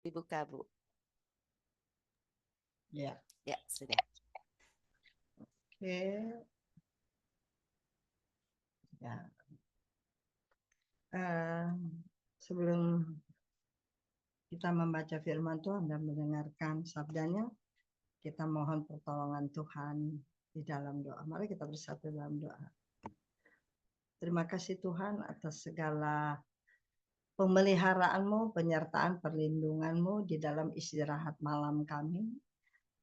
Dibuka, Bu. Ya. Ya, sudah. Oke. Ya. Sebelum kita membaca firman Tuhan dan mendengarkan sabdanya, kita mohon pertolongan Tuhan di dalam doa. Mari kita bersatu dalam doa. Terima kasih Tuhan atas segala pemeliharaan-Mu, penyertaan, perlindungan-Mu di dalam istirahat malam kami.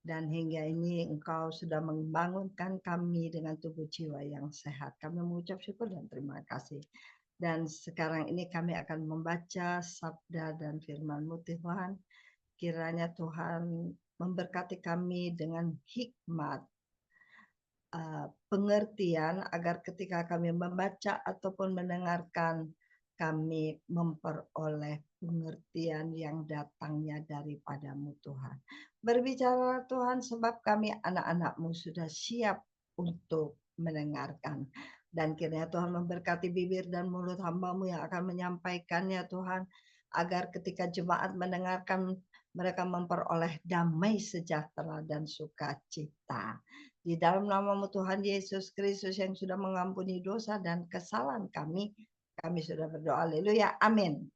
Dan hingga ini Engkau sudah membangunkan kami dengan tubuh jiwa yang sehat. Kami mengucap syukur dan terima kasih. Dan sekarang ini kami akan membaca sabda dan firman-Mu Tuhan. Kiranya Tuhan memberkati kami dengan hikmat, pengertian, agar ketika kami membaca ataupun mendengarkan, kami memperoleh pengertian yang datangnya daripada-Mu Tuhan. Berbicara Tuhan, sebab kami anak-anak-Mu sudah siap untuk mendengarkan. Dan kiranya Tuhan memberkati bibir dan mulut hamba-Mu yang akan menyampaikannya Tuhan, agar ketika jemaat mendengarkan, mereka memperoleh damai sejahtera dan sukacita. Di dalam nama-Mu Tuhan Yesus Kristus yang sudah mengampuni dosa dan kesalahan kami sudah berdoa. Haleluya. Amin.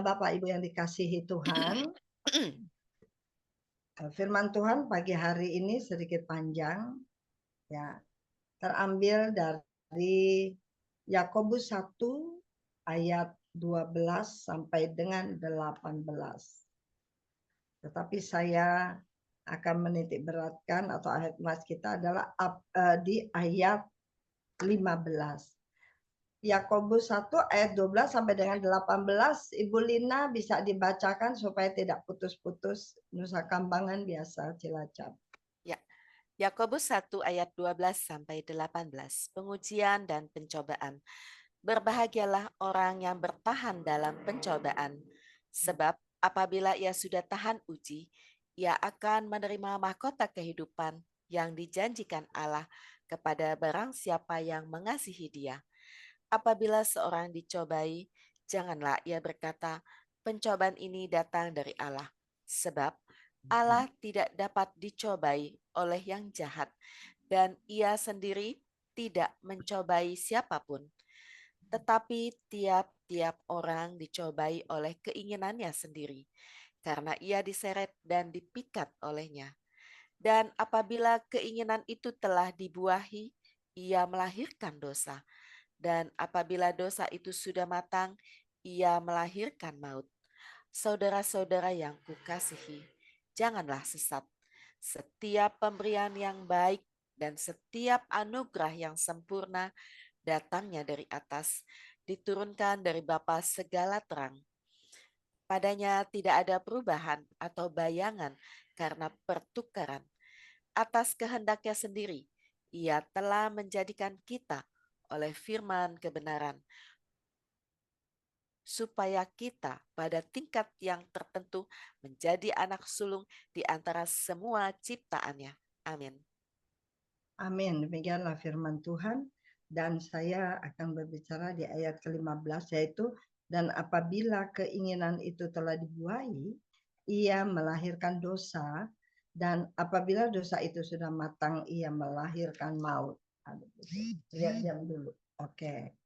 Bapak Ibu yang dikasihi Tuhan, firman Tuhan pagi hari ini sedikit panjang, ya, terambil dari Yakobus 1 ayat 12 sampai dengan 18. Tetapi saya akan menitik beratkan atau ayat mas kita adalah di ayat 15. Yakobus 1 ayat 12 sampai dengan 18. Ibu Lina bisa dibacakan supaya tidak putus-putus. Nusa Kambangan biasa Cilacap. Ya. Yakobus 1 ayat 12 sampai 18. Pengujian dan pencobaan. Berbahagialah orang yang bertahan dalam pencobaan, sebab apabila ia sudah tahan uji, ia akan menerima mahkota kehidupan yang dijanjikan Allah kepada barang siapa yang mengasihi Dia. Apabila seorang dicobai, janganlah ia berkata, pencobaan ini datang dari Allah, sebab Allah tidak dapat dicobai oleh yang jahat, dan ia sendiri tidak mencobai siapapun. Tetapi tiap-tiap orang dicobai oleh keinginannya sendiri, karena ia diseret dan dipikat olehnya. Dan apabila keinginan itu telah dibuahi, ia melahirkan dosa. Dan apabila dosa itu sudah matang, ia melahirkan maut. Saudara-saudara yang kukasihi, janganlah sesat. Setiap pemberian yang baik dan setiap anugerah yang sempurna datangnya dari atas, diturunkan dari Bapa segala terang. Padanya tidak ada perubahan atau bayangan karena pertukaran. Atas kehendaknya sendiri, ia telah menjadikan kita oleh firman kebenaran, supaya kita pada tingkat yang tertentu menjadi anak sulung di antara semua ciptaannya. Amin. Amin. Demikianlah firman Tuhan. Dan saya akan berbicara di ayat ke-15, yaitu, dan apabila keinginan itu telah dibuahi, ia melahirkan dosa, dan apabila dosa itu sudah matang, ia melahirkan maut. Lihat jam dulu. Oke.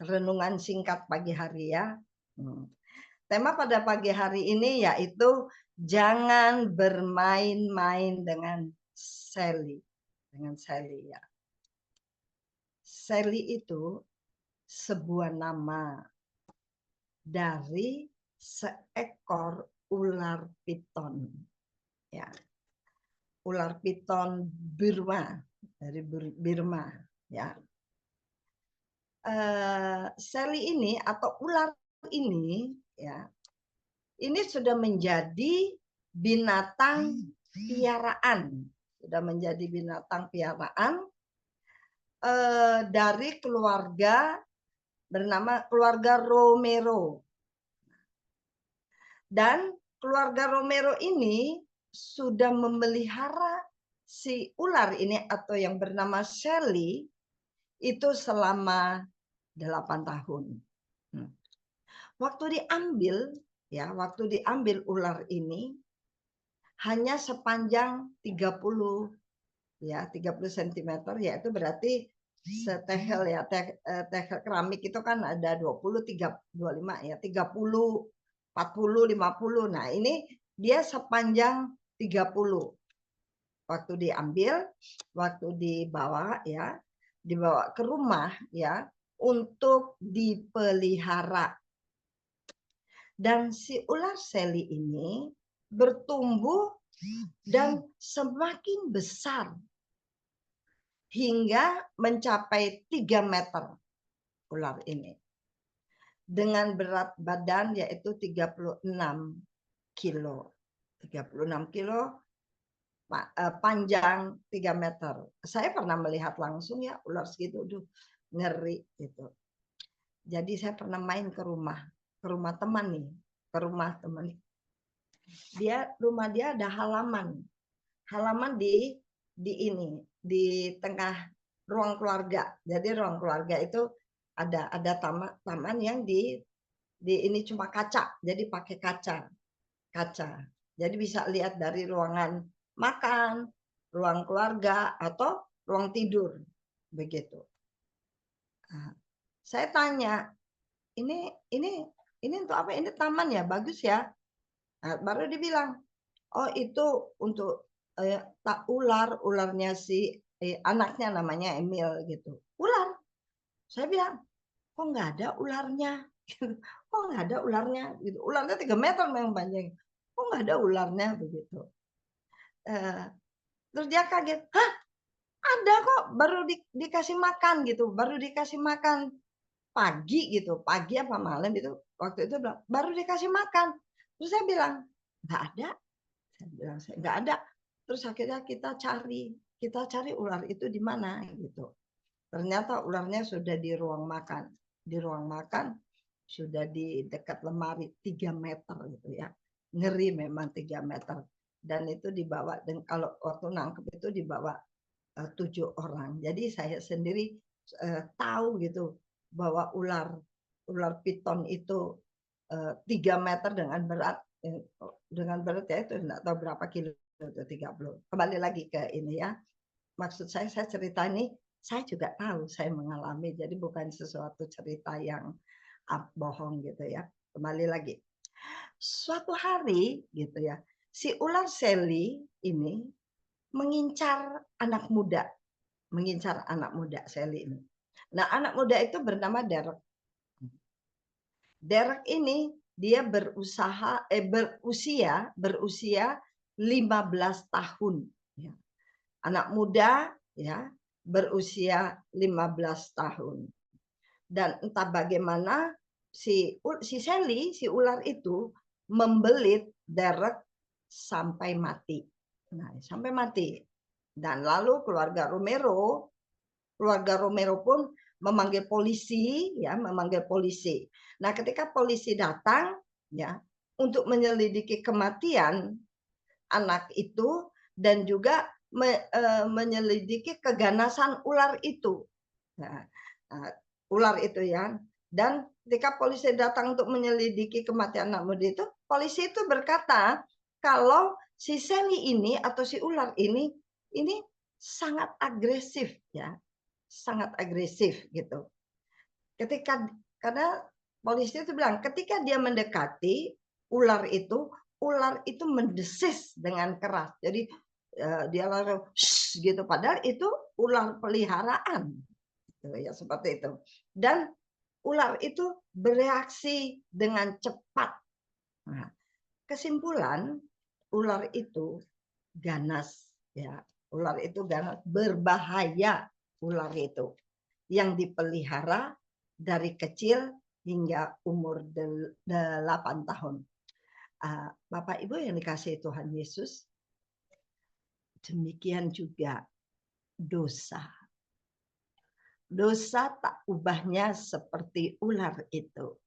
Renungan singkat pagi hari ya. Tema pada pagi hari ini yaitu jangan bermain-main dengan Sally. Dengan Sally ya. Sally itu sebuah nama dari seekor ular piton. Ya. Ular piton Burma, dari Burma ya. Sally ini atau ular ini ya, ini sudah menjadi binatang piaraan, dari keluarga bernama keluarga Romero. Dan keluarga Romero ini sudah memelihara si ular ini atau yang bernama Sally itu selama 8 tahun. waktu diambil ular ini hanya sepanjang 30 cm, yaitu berarti setehel ya, tehel keramik itu kan ada 20, 25 ya, 30, 40, 50. Nah, ini dia sepanjang 30. Waktu diambil, waktu dibawa ke rumah ya untuk dipelihara. Dan si ular seli ini bertumbuh dan semakin besar hingga mencapai 3 meter ular ini. Dengan berat badan yaitu 36 kilo. 36 kilo, panjang 3 meter. Saya pernah melihat langsung ya ular segitu, ngeri gitu. Jadi saya pernah main ke rumah teman nih, ke rumah teman. Rumah dia ada halaman di tengah ruang keluarga. Jadi ruang keluarga itu ada taman yang di ini cuma kaca, jadi pakai kaca. Jadi bisa lihat dari ruangan makan, ruang keluarga atau ruang tidur, begitu. Nah, saya tanya, ini untuk apa? Ini taman ya, bagus ya. Nah, baru dibilang, oh itu untuk ularnya si anaknya namanya Emil gitu. Ular. Saya bilang, kok nggak ada ularnya? Kok nggak ada ularnya? Gitu. Ularnya 3 meter memang panjang. Kok nggak ada ularnya begitu? Terus dia kaget, hah, ada kok, baru dikasih makan gitu, baru dikasih makan pagi gitu, pagi apa malam itu, waktu itu baru dikasih makan. Terus saya bilang, nggak ada. Saya bilang, nggak ada. Terus akhirnya kita cari ular itu di mana gitu. Ternyata ularnya sudah di ruang makan. Di ruang makan sudah di dekat lemari 3 meter gitu ya. Ngeri memang 3 meter. Dan itu dibawa, dan kalau waktu nangkep itu dibawa 7 orang. Jadi saya sendiri tahu gitu bahwa ular piton itu 3 meter dengan berat ya itu enggak tahu berapa kilo itu 30. Kembali lagi ke ini ya. Maksud saya cerita ini saya juga tahu, saya mengalami, jadi bukan sesuatu cerita yang bohong gitu ya. Kembali lagi. Suatu hari gitu ya, si ular Sally ini mengincar anak muda, Sally ini. Nah, anak muda itu bernama Derek. Derek ini dia berusia 15 tahun. Ya. Anak muda ya berusia 15 tahun. Dan entah bagaimana si Sally, si ular itu membelit Derek sampai mati. Nah, sampai mati. Dan lalu keluarga Romero pun memanggil polisi. Nah, ketika polisi datang ya untuk menyelidiki kematian anak itu dan juga menyelidiki keganasan ular itu. Nah, ular itu ya. Dan ketika polisi datang untuk menyelidiki kematian anak muda itu, polisi itu berkata kalau si Sally ini atau si ular ini sangat agresif ya. Sangat agresif gitu. Karena polisi itu bilang ketika dia mendekati ular itu mendesis dengan keras. Jadi dia langsung gitu, padahal itu ular peliharaan. Ya seperti itu. Dan ular itu bereaksi dengan cepat. Nah, kesimpulan ular itu ganas ya. Ular itu ganas, berbahaya ular itu. Yang dipelihara dari kecil hingga umur 8 tahun. Bapak Ibu yang dikasihi Tuhan Yesus, demikian juga dosa. Dosa tak ubahnya seperti ular itu.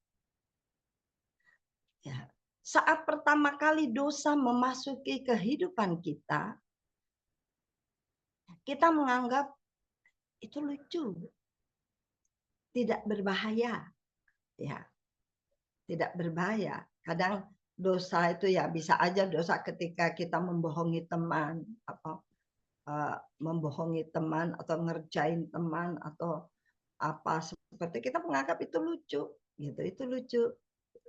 Ya. Saat pertama kali dosa memasuki kehidupan kita menganggap itu lucu, tidak berbahaya. Ya. tidak berbahaya. Kadang dosa itu ya bisa aja dosa ketika kita membohongi teman, apa membohongi teman atau ngerjain teman atau apa seperti kita menganggap itu lucu gitu, itu lucu.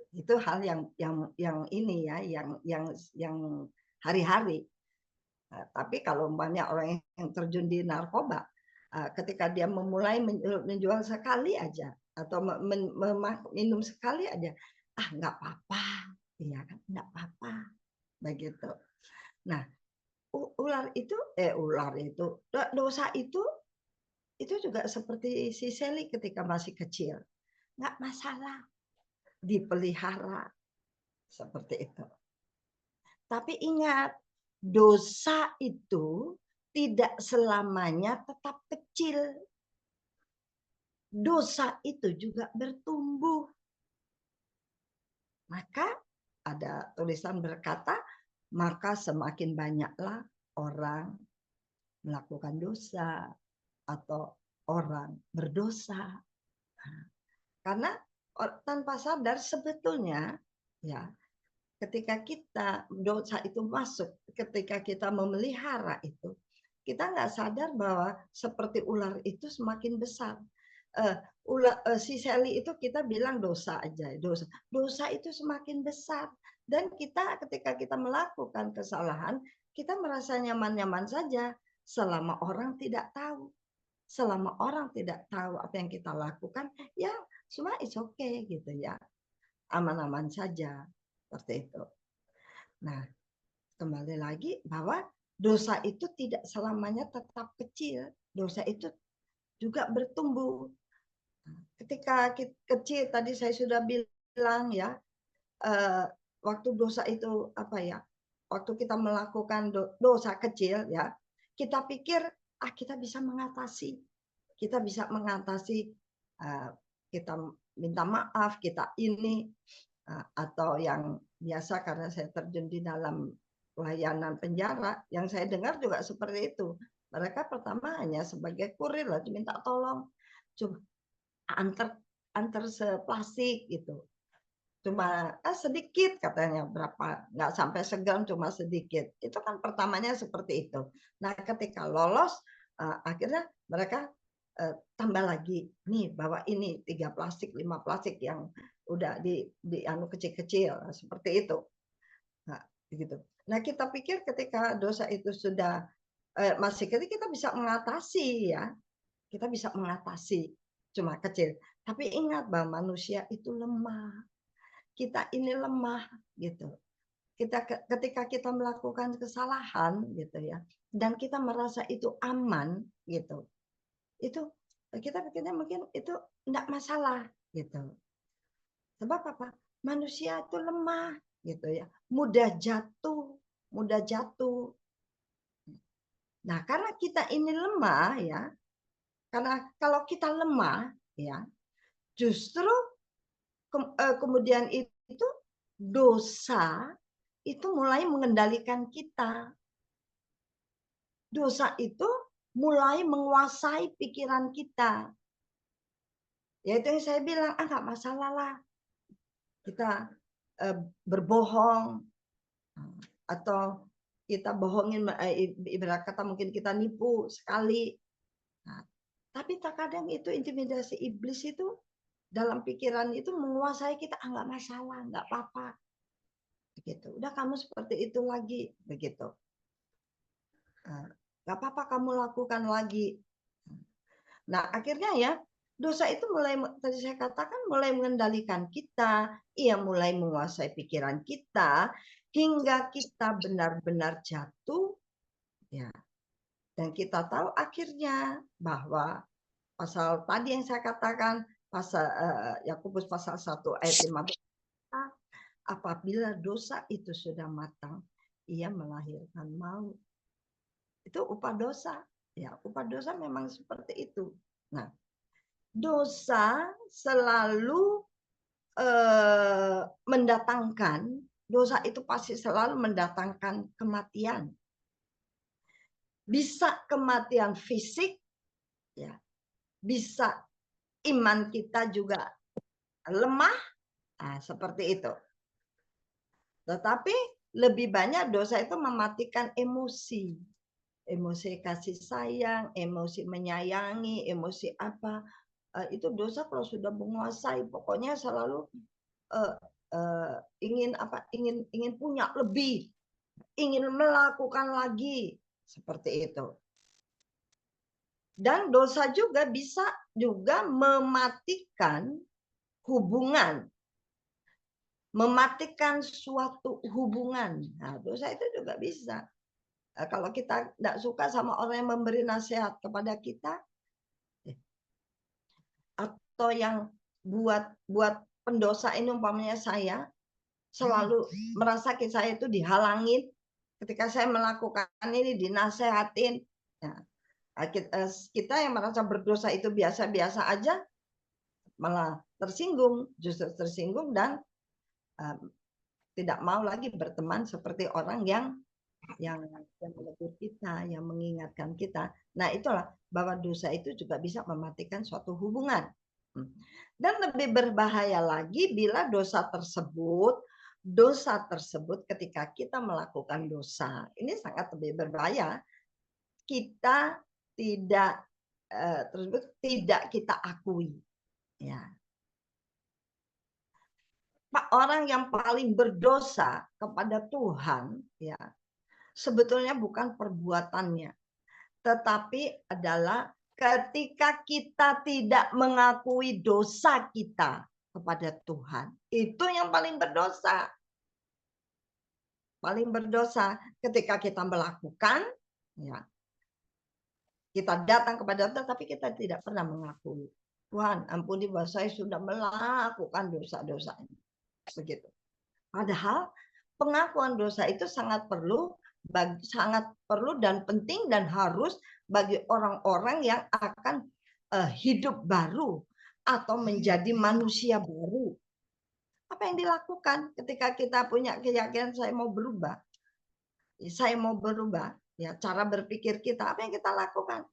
Itu hal yang ini ya, yang hari-hari. Tapi kalau umpamanya orang yang terjun di narkoba, ketika dia memulai menjual sekali aja atau minum sekali aja, nggak apa-apa, iya kan, nggak apa-apa, begitu. Nah, ular itu dosa itu juga seperti si Sally ketika masih kecil, nggak masalah, dipelihara seperti itu. Tapi ingat, dosa itu tidak selamanya tetap kecil. Dosa itu juga bertumbuh. Maka ada tulisan berkata, maka semakin banyaklah orang melakukan dosa atau orang berdosa. Karena tanpa sadar sebetulnya ya ketika kita dosa itu masuk, ketika kita memelihara itu, kita nggak sadar bahwa seperti ular itu semakin besar. Si Sally itu kita bilang dosa aja, dosa. Dosa itu semakin besar. Dan kita ketika kita melakukan kesalahan, kita merasa nyaman-nyaman saja selama orang tidak tahu. Selama orang tidak tahu apa yang kita lakukan, ya semua it's okay gitu ya. Aman-aman saja. Seperti itu. Nah, kembali lagi bahwa dosa itu tidak selamanya tetap kecil. Dosa itu juga bertumbuh. Ketika kecil tadi saya sudah bilang ya, waktu dosa itu apa ya? Waktu kita melakukan dosa kecil ya, kita pikir kita bisa mengatasi. Kita bisa mengatasi, kita minta maaf, kita ini atau yang biasa karena saya terjun di dalam layanan penjara, yang saya dengar juga seperti itu. Mereka pertama hanya sebagai kurir lah, diminta tolong, coba antar antar seplastik gitu. Cuma sedikit katanya berapa, nggak sampai segram cuma sedikit. Itu kan pertamanya seperti itu. Nah ketika lolos akhirnya mereka tambah lagi nih bawa ini 3 plastik 5 plastik yang udah di anu kecil-kecil seperti itu. Nah, begitu. Nah kita pikir ketika dosa itu sudah masih kecil kita bisa mengatasi ya, kita bisa mengatasi cuma kecil. Tapi ingat bahwa manusia itu lemah, kita ini lemah gitu. Ketika kita melakukan kesalahan gitu ya, dan kita merasa itu aman gitu, itu kita pikirnya mungkin itu enggak masalah gitu. Sebab apa? Manusia itu lemah gitu ya, mudah jatuh, mudah jatuh. Nah, karena kita ini lemah ya, karena kalau kita lemah ya, justru kemudian itu dosa itu mulai mengendalikan kita. Dosa itu mulai menguasai pikiran kita. Ya itu yang saya bilang, nggak masalah lah kita berbohong atau kita bohongin, ibarat kata mungkin kita nipu sekali. Nah, tapi terkadang itu intimidasi iblis itu dalam pikiran itu menguasai kita, nggak masalah, nggak apa-apa. Begitu. Udah kamu seperti itu lagi, begitu. Nggak apa-apa kamu lakukan lagi. Nah, akhirnya ya dosa itu mulai tadi saya katakan mulai mengendalikan kita, ia mulai menguasai pikiran kita hingga kita benar-benar jatuh ya. Dan kita tahu akhirnya bahwa pasal tadi yang saya katakan pasal Yakobus pasal 1 ayat 15, apabila dosa itu sudah matang, ia melahirkan maut. Itu upah dosa. Ya, upah dosa memang seperti itu. Nah, dosa selalu mendatangkan, dosa itu pasti selalu mendatangkan kematian. Bisa kematian fisik, ya, bisa iman kita juga lemah, Nah, seperti itu. Tetapi lebih banyak dosa itu mematikan emosi. Emosi kasih sayang, emosi menyayangi, emosi apa. Itu dosa kalau sudah menguasai, pokoknya selalu uh, ingin apa? Ingin punya lebih, ingin melakukan lagi, seperti itu. Dan dosa juga bisa juga mematikan hubungan, mematikan suatu hubungan. Nah, dosa itu juga bisa. Kalau kita tidak suka sama orang yang memberi nasihat kepada kita, atau yang buat pendosa ini umpamanya saya selalu merasa saya itu dihalangin ketika saya melakukan ini, dinasehatin. Nah, kita yang merasa berdosa itu biasa-biasa aja malah tersinggung, justru tersinggung dan tidak mau lagi berteman seperti orang yang menegur kita, yang mengingatkan kita. Nah, itulah bahwa dosa itu juga bisa mematikan suatu hubungan. Dan lebih berbahaya lagi bila dosa tersebut ketika kita melakukan dosa, ini sangat lebih berbahaya. Kita tidak kita akui, ya. Orang yang paling berdosa kepada Tuhan, ya, sebetulnya bukan perbuatannya, tetapi adalah ketika kita tidak mengakui dosa kita kepada Tuhan. Itu yang paling berdosa. Paling berdosa ketika kita melakukan, ya, kita datang kepada Tuhan, tapi kita tidak pernah mengakui. Tuhan, ampuni bahwa saya sudah melakukan dosa-dosa ini. Begitu. Padahal pengakuan dosa itu sangat perlu dan penting dan harus bagi orang-orang yang akan hidup baru atau menjadi manusia baru. Apa yang dilakukan ketika kita punya keyakinan saya mau berubah? Saya mau berubah, ya, cara berpikir kita, apa yang kita lakukan?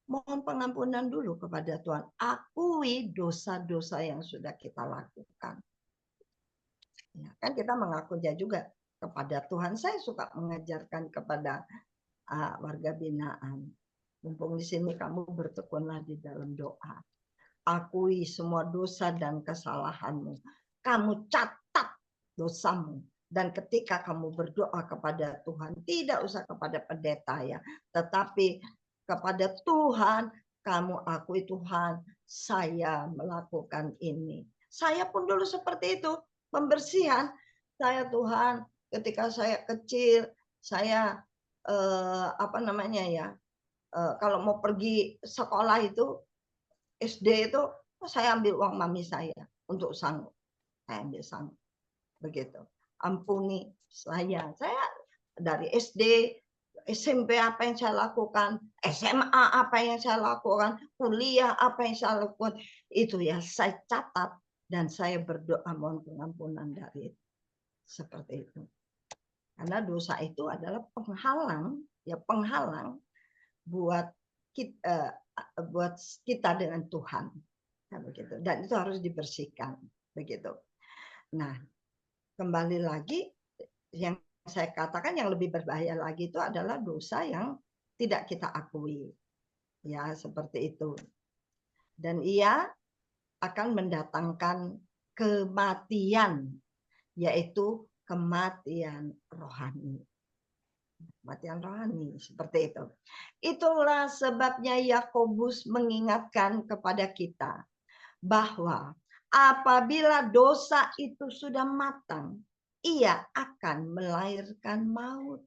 Mohon pengampunan dulu kepada Tuhan. Akui dosa-dosa yang sudah kita lakukan. Ya, kan kita mengakunya juga kepada Tuhan. Saya suka mengajarkan kepada warga binaan. Mumpung di sini kamu bertekunlah di dalam doa. Akui semua dosa dan kesalahanmu. Kamu catat dosamu. Dan ketika kamu berdoa kepada Tuhan, tidak usah kepada pendeta ya, tetapi kepada Tuhan, kamu akui, Tuhan, saya melakukan ini. Saya pun dulu seperti itu. Pembersihan saya, Tuhan, ketika saya kecil, saya kalau mau pergi sekolah itu SD itu saya ambil uang mami saya untuk sanggup, saya ambil sanggup, begitu. Ampuni saya dari SD, SMP apa yang saya lakukan, SMA apa yang saya lakukan, kuliah apa yang saya lakukan, itu ya saya catat. Dan saya berdoa mohon pengampunan dari itu. Seperti itu. Karena dosa itu adalah penghalang buat kita dengan Tuhan. Nah, begitu. Dan itu harus dibersihkan, begitu. Nah, kembali lagi yang saya katakan yang lebih berbahaya lagi itu adalah dosa yang tidak kita akui. Ya, seperti itu. Dan ia akan mendatangkan kematian, yaitu kematian rohani. Kematian rohani, seperti itu. Itulah sebabnya Yakobus mengingatkan kepada kita bahwa apabila dosa itu sudah matang, ia akan melahirkan maut.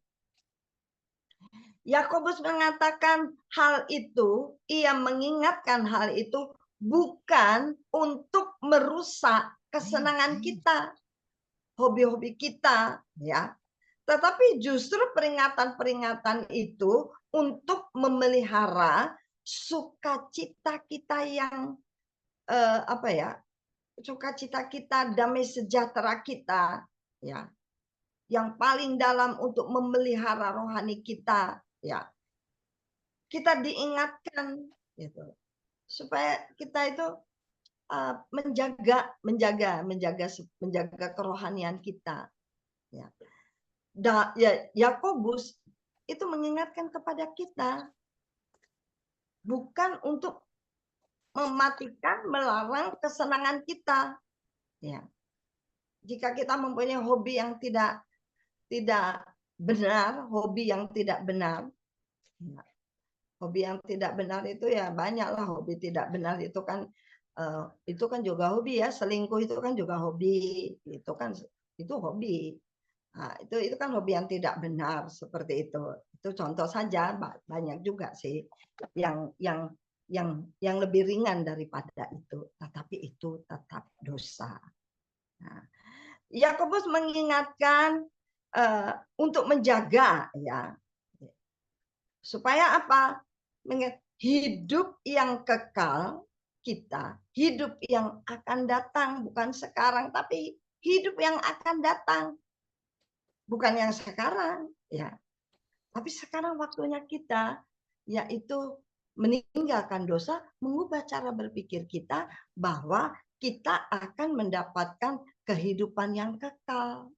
Yakobus mengatakan hal itu, ia mengingatkan hal itu bukan untuk merusak kesenangan kita, hobi-hobi kita, ya. Tetapi justru peringatan-peringatan itu untuk memelihara sukacita kita yang sukacita kita, damai sejahtera kita, ya. Yang paling dalam untuk memelihara rohani kita, ya. Kita diingatkan gitu. Supaya kita itu menjaga kerohanian kita, ya. Ya, Yakobus itu mengingatkan kepada kita bukan untuk mematikan, melarang kesenangan kita, ya. Jika kita mempunyai hobi yang tidak benar, hobi yang tidak benar, ya. Hobi yang tidak benar itu ya banyaklah hobi tidak benar itu kan juga hobi ya, selingkuh itu kan juga hobi, itu hobi. Nah, itu kan hobi yang tidak benar seperti itu. Itu contoh saja, banyak juga sih yang lebih ringan daripada itu, tetapi itu tetap dosa. Nah, Yakobus mengingatkan untuk menjaga, ya, supaya apa? Hidup yang kekal kita, hidup yang akan datang, bukan sekarang, tapi hidup yang akan datang, bukan yang sekarang, ya. Tapi sekarang waktunya kita, yaitu meninggalkan dosa, mengubah cara berpikir kita bahwa kita akan mendapatkan kehidupan yang kekal.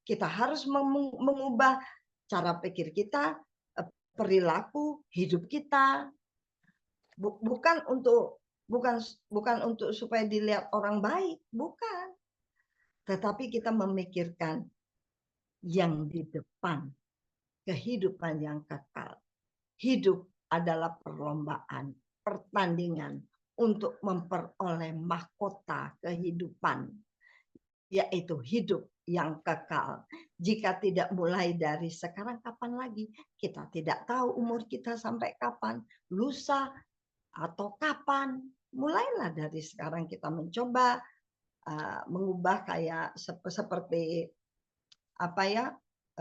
Kita harus mengubah cara pikir kita, perilaku hidup kita, bukan untuk supaya dilihat orang baik, bukan. Tetapi kita memikirkan yang di depan, kehidupan yang kekal. Hidup adalah perlombaan, pertandingan untuk memperoleh mahkota kehidupan, yaitu hidup yang kekal. Jika tidak mulai dari sekarang, kapan lagi? Kita tidak tahu umur kita sampai kapan, lusa atau kapan. Mulailah dari sekarang kita mencoba mengubah kayak seperti apa ya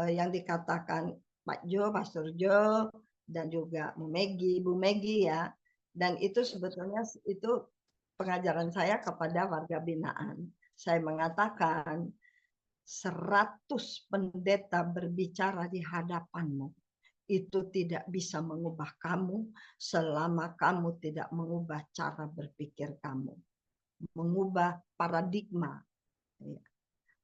yang dikatakan Pak Jo, Pastor Jo, dan juga Bu Megi ya. Dan itu sebetulnya itu pengajaran saya kepada warga binaan. Saya mengatakan 100 pendeta berbicara di hadapanmu, itu tidak bisa mengubah kamu selama kamu tidak mengubah cara berpikir kamu. Mengubah paradigma.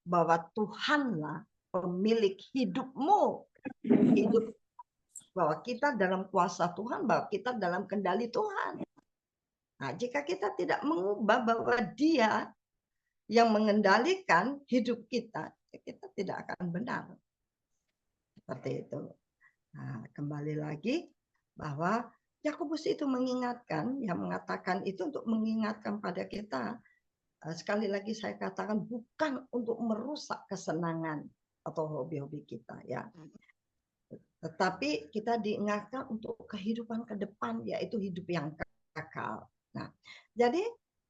Bahwa Tuhanlah pemilik hidupmu. Hidup bahwa kita dalam kuasa Tuhan, bahwa kita dalam kendali Tuhan. Nah, jika kita tidak mengubah bahwa Dia yang mengendalikan hidup kita, kita tidak akan benar. Seperti itu. Nah, kembali lagi bahwa Yakobus itu mengingatkan, yang mengatakan itu untuk mengingatkan pada kita. Sekali lagi saya katakan bukan untuk merusak kesenangan atau hobi-hobi kita, ya. Tetapi kita diingatkan untuk kehidupan ke depan, yaitu hidup yang kekal. Nah, jadi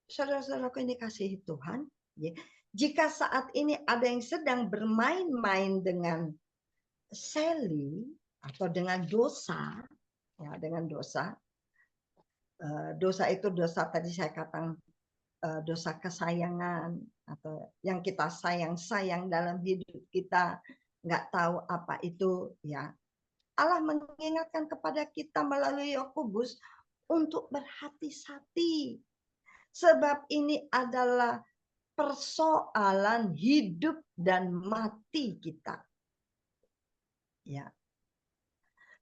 saudara-saudaraku ini kasih Tuhan, ya, jika saat ini ada yang sedang bermain-main dengan Sally atau dengan dosa, ya, dengan dosa, dosa itu dosa tadi saya katakan dosa kesayangan atau yang kita sayang dalam hidup kita, nggak tahu apa itu, ya. Allah mengingatkan kepada kita melalui Yakobus untuk berhati-hati. Sebab ini adalah persoalan hidup dan mati kita. Ya.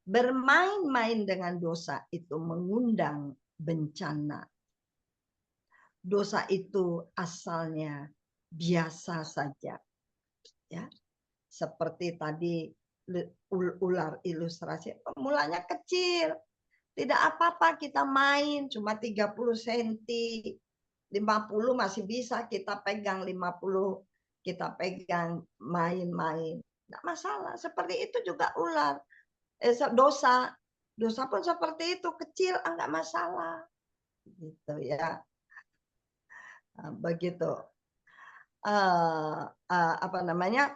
Bermain-main dengan dosa itu mengundang bencana. Dosa itu asalnya biasa saja. Ya. Seperti tadi ular ilustrasi, mulanya kecil. Tidak apa-apa kita main cuma 30 cm. 50 masih bisa kita pegang, 50 kita pegang, main-main. Enggak masalah. Seperti itu juga ular. Dosa. Dosa pun seperti itu, kecil enggak masalah. Gitu ya. Begitu. Apa namanya?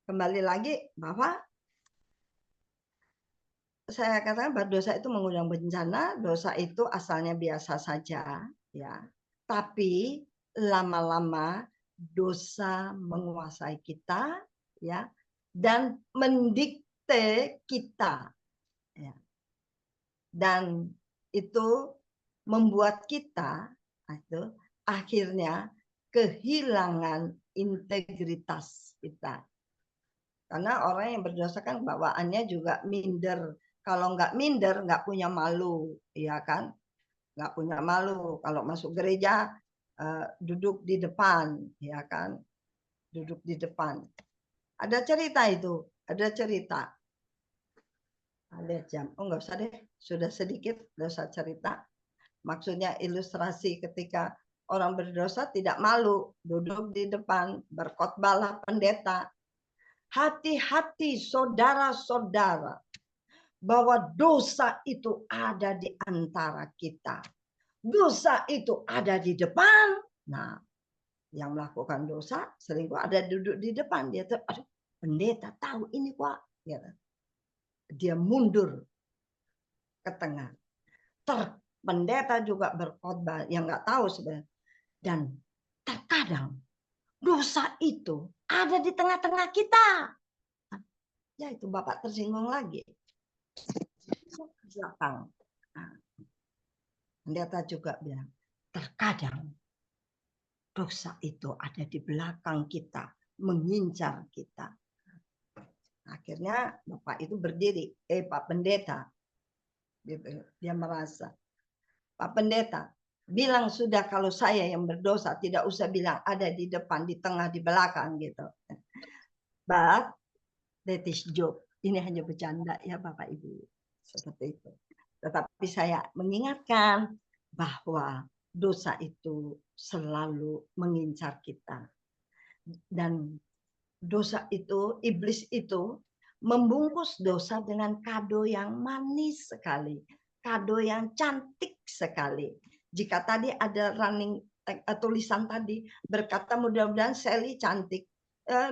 Kembali lagi bahwa saya katakan bahwa dosa itu mengundang bencana, dosa itu asalnya biasa saja, ya. Tapi lama-lama dosa menguasai kita, ya, dan mendikte kita, ya. Dan itu membuat kita itu akhirnya kehilangan integritas kita. Karena orang yang berdosa kan bawaannya juga minder. Kalau nggak minder, nggak punya malu, ya kan? Nggak punya malu. Kalau masuk gereja, duduk di depan, ya kan? Duduk di depan. Ada cerita itu, ada cerita. Lihat jam. Oh nggak usah deh, sudah sedikit, nggak usah cerita. Maksudnya ilustrasi ketika orang berdosa tidak malu, duduk di depan, berkhotbahlah pendeta. Hati-hati saudara-saudara, bahwa dosa itu ada di antara kita. Dosa itu ada di depan. Nah, yang melakukan dosa selingkuh ada duduk di depan. Dia tuh, aduh, pendeta tahu ini kok. Dia mundur ke tengah. Pendeta juga berkhotbah yang nggak tahu sebenarnya. Dan terkadang dosa itu ada di tengah-tengah kita. Ya itu Bapak tersinggung lagi. Belakang. Nah, pendeta juga bilang, terkadang dosa itu ada di belakang kita, mengincar kita. Akhirnya Bapak itu berdiri, Pak Pendeta, gitu. Dia merasa, Pak Pendeta, bilang sudah kalau saya yang berdosa, tidak usah bilang ada di depan, di tengah, di belakang gitu. But that is joke. Ini hanya bercanda ya Bapak Ibu. Seperti itu. Tetapi saya mengingatkan bahwa dosa itu selalu mengincar kita. Dan dosa itu, iblis itu membungkus dosa dengan kado yang manis sekali. Kado yang cantik sekali. Jika tadi ada running tulisan tadi berkata mudah-mudahan Sally cantik.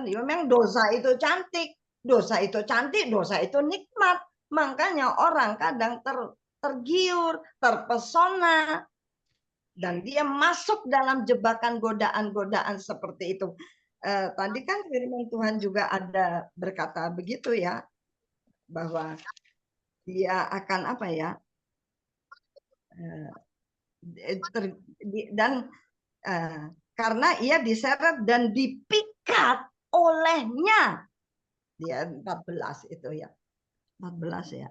Memang dosa itu cantik. Dosa itu cantik, dosa itu nikmat. Makanya orang kadang tergiur, terpesona, dan dia masuk dalam jebakan godaan-godaan seperti itu. Tadi kan firman Tuhan juga ada berkata begitu ya, bahwa dia akan apa ya, dan karena ia diseret dan dipikat olehnya. Dia 14 itu ya, 14 ya.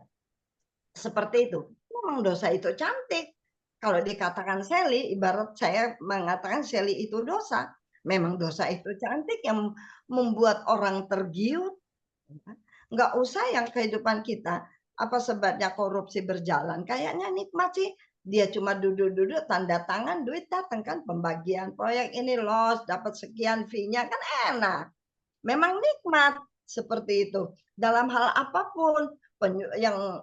Seperti itu. Memang dosa itu cantik. Kalau dikatakan Sally, ibarat saya mengatakan Sally itu dosa. Memang dosa itu cantik yang membuat orang tergiur. Nggak usah yang kehidupan kita. Apa sebabnya korupsi berjalan? Kayaknya nikmat sih. Dia cuma duduk-duduk, tanda tangan, duit datang kan. Pembagian proyek ini loss, dapat sekian fee-nya kan enak. Memang nikmat seperti itu. Dalam hal apapun, yang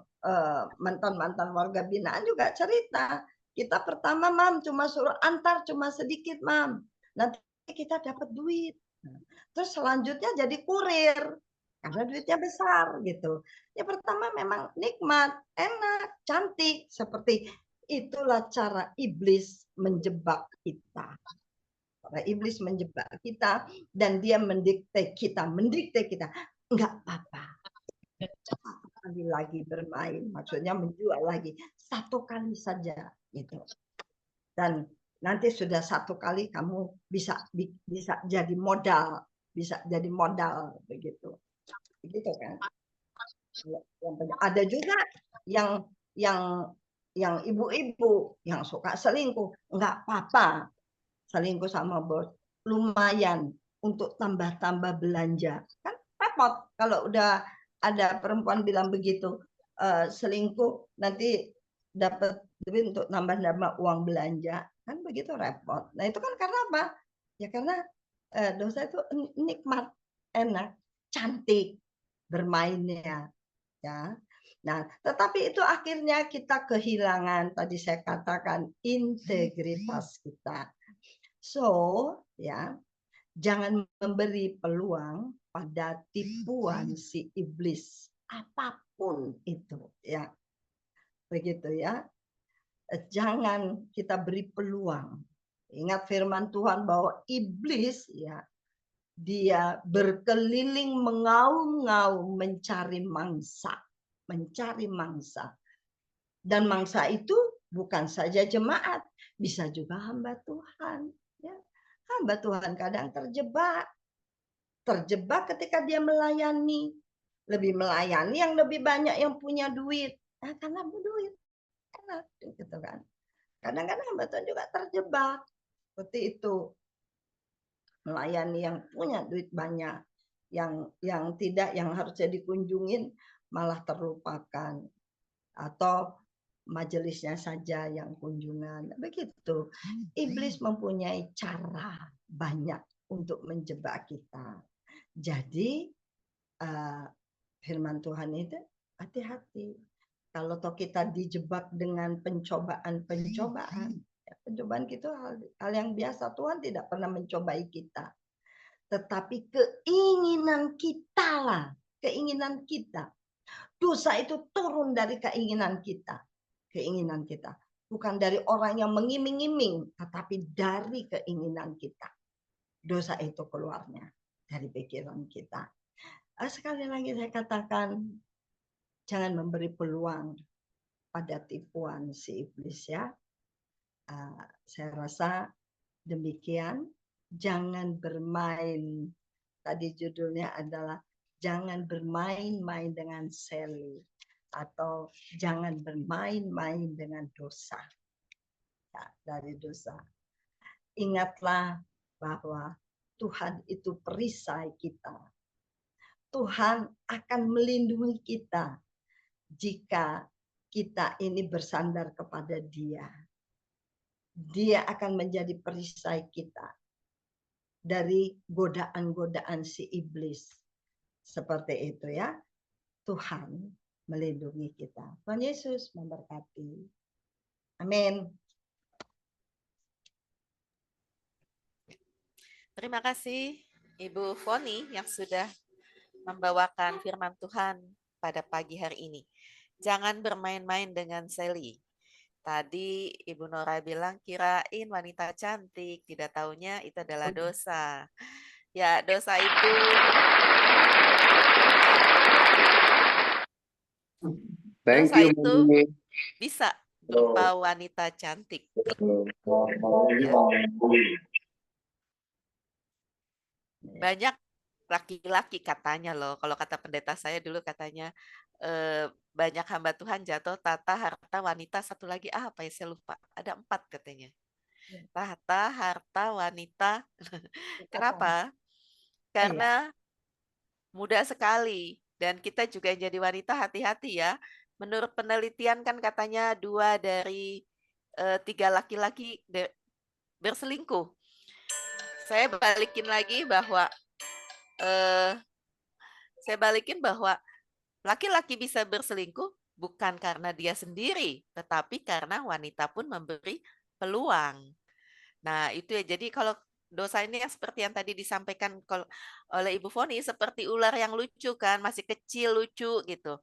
mantan-mantan warga binaan juga cerita. Kita pertama, Mam, cuma suruh antar cuma sedikit, Mam. Nanti kita dapat duit. Terus selanjutnya jadi kurir. Karena duitnya besar gitu. Ya pertama memang nikmat, enak, cantik. Seperti itulah cara iblis menjebak kita. Cara iblis menjebak kita dan dia mendikte kita. Enggak apa-apa. Satu kali lagi bermain, maksudnya menjual lagi. Satu kali saja gitu. Dan nanti sudah satu kali kamu bisa jadi modal, begitu. Begitu kan? Ada juga yang ibu-ibu yang suka selingkuh, enggak apa-apa. Selingkuh sama bos, lumayan untuk tambah-tambah belanja. Kan repot kalau udah ada perempuan bilang begitu, selingkuh nanti dapat duit untuk nambah-nambah uang belanja. Kan begitu repot. Nah, itu kan karena apa? Ya karena dosa itu nikmat, enak, cantik bermainnya, ya. Nah, tetapi itu akhirnya kita kehilangan tadi saya katakan integritas kita. So, ya, jangan memberi peluang pada tipuan si iblis apapun itu, ya. Begitu ya. Jangan kita beri peluang. Ingat firman Tuhan bahwa iblis ya, dia berkeliling mengaum-ngaum mencari mangsa, dan mangsa itu Bukan saja jemaat, bisa juga hamba Tuhan. Ya. Hamba Tuhan kadang terjebak ketika dia melayani. Lebih melayani yang lebih banyak yang punya duit. Nah, karena duit. Enak, gitu kan. Kadang-kadang hamba Tuhan juga terjebak. Seperti itu. Melayani yang punya duit banyak. Yang tidak, yang harusnya dikunjungin malah terlupakan. Atau majelisnya saja yang kunjungan. Begitu. Iblis mempunyai cara banyak untuk menjebak kita. Jadi firman Tuhan itu hati-hati. Kalau toh kita dijebak dengan pencobaan, pencobaan itu hal yang biasa. Tuhan tidak pernah mencobai kita. Tetapi keinginan kita lah. Keinginan kita. Dosa itu turun dari keinginan kita. Keinginan kita. Bukan dari orang yang mengiming-iming. Tetapi dari keinginan kita. Dosa itu keluarnya dari pikiran kita. Sekali lagi saya katakan, jangan memberi peluang pada tipuan si iblis ya. Saya rasa demikian. Jangan bermain. Tadi judulnya adalah jangan bermain-main dengan Sally. Atau jangan bermain-main dengan dosa. Ya, dari dosa. Ingatlah bahwa Tuhan itu perisai kita. Tuhan akan melindungi kita jika kita ini bersandar kepada Dia. Dia akan menjadi perisai kita dari godaan-godaan si iblis. Seperti itu ya. Tuhan melindungi kita. Tuhan Yesus memberkati. Amin. Terima kasih Ibu Foni yang sudah membawakan firman Tuhan pada pagi hari ini. Jangan bermain-main dengan Sally. Tadi Ibu Nora bilang kirain wanita cantik, tidak taunya itu adalah dosa. Ya, dosa itu bisa berupa wanita cantik. Ya. Banyak laki-laki katanya loh, kalau kata pendeta saya dulu katanya banyak hamba Tuhan jatuh tata harta wanita, satu lagi apa ya saya lupa, ada 4 katanya. Tahta, harta, wanita. Kenapa? Karena mudah sekali dan kita juga jadi wanita hati-hati ya. Menurut penelitian kan katanya 2 dari 3 laki-laki berselingkuh. Saya balikin lagi bahwa laki-laki bisa berselingkuh bukan karena dia sendiri, tetapi karena wanita pun memberi peluang. Nah, itu ya. Jadi kalau dosa ini yang seperti yang tadi disampaikan oleh Ibu Foni, seperti ular yang lucu kan, masih kecil lucu gitu.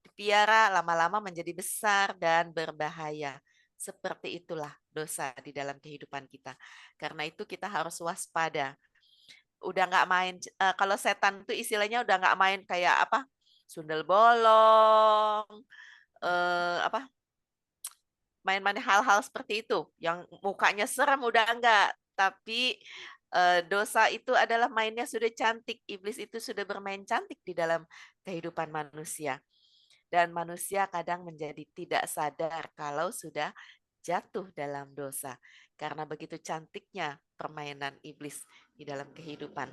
Dipiara lama-lama menjadi besar dan berbahaya. Seperti itulah dosa di dalam kehidupan kita. Karena itu kita harus waspada. Udah nggak main, kalau setan itu istilahnya udah nggak main kayak apa, sundel bolong, main-main hal-hal seperti itu, yang mukanya serem udah enggak. Tapi dosa itu adalah mainnya sudah cantik. Iblis itu sudah bermain cantik di dalam kehidupan manusia. Dan manusia kadang menjadi tidak sadar kalau sudah jatuh dalam dosa. Karena begitu cantiknya permainan iblis di dalam kehidupan.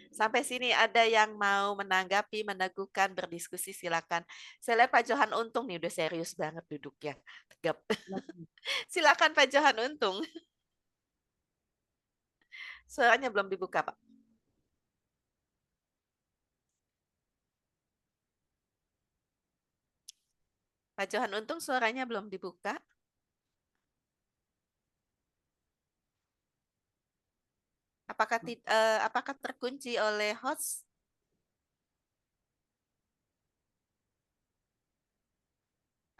Sampai sini ada yang mau menanggapi, meneguhkan, berdiskusi, silakan. Saya lihat Pak Johan Untung nih udah serius banget duduknya. Tegap. Silakan Pak Johan Untung. Suaranya belum dibuka, Pak. Pak Johan Untung suaranya belum dibuka. Apakah terkunci oleh host?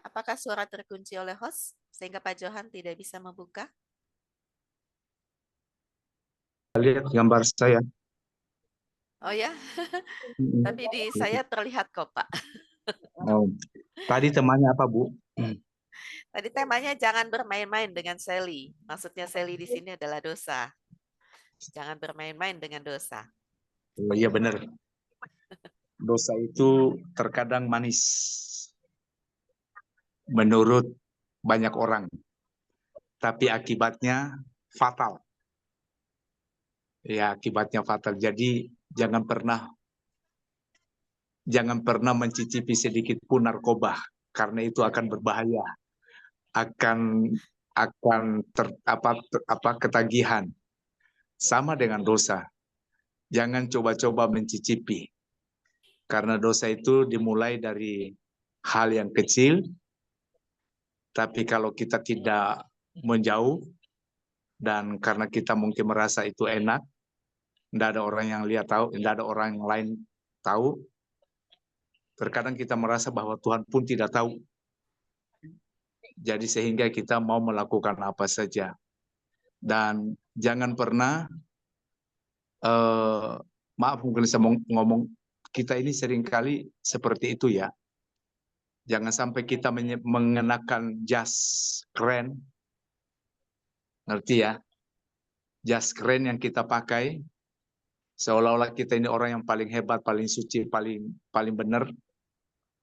Apakah suara terkunci oleh host sehingga Pak Johan tidak bisa membuka? Lihat gambar saya. Oh ya, tapi di saya terlihat kok Pak. Oh. Tadi temannya apa Bu? Tadi temanya jangan bermain-main dengan Sally. Maksudnya Sally di sini adalah dosa. Jangan bermain-main dengan dosa. Oh iya benar. Dosa itu terkadang manis menurut banyak orang, tapi akibatnya fatal. Ya, akibatnya fatal. Jadi jangan pernah mencicipi sedikit pun narkoba, karena itu akan berbahaya, akan ketagihan. Sama dengan dosa. Jangan coba-coba mencicipi, karena dosa itu dimulai dari hal yang kecil, tapi kalau kita tidak menjauh, dan karena kita mungkin merasa itu enak, tidak ada orang yang lihat tahu, tidak ada orang yang lain tahu, terkadang kita merasa bahwa Tuhan pun tidak tahu. Jadi sehingga kita mau melakukan apa saja. Dan jangan pernah, maaf mungkin saya ngomong, kita ini seringkali seperti itu ya. Jangan sampai kita mengenakan jas keren, ngerti ya? Jas keren yang kita pakai, seolah-olah kita ini orang yang paling hebat, paling suci, paling benar.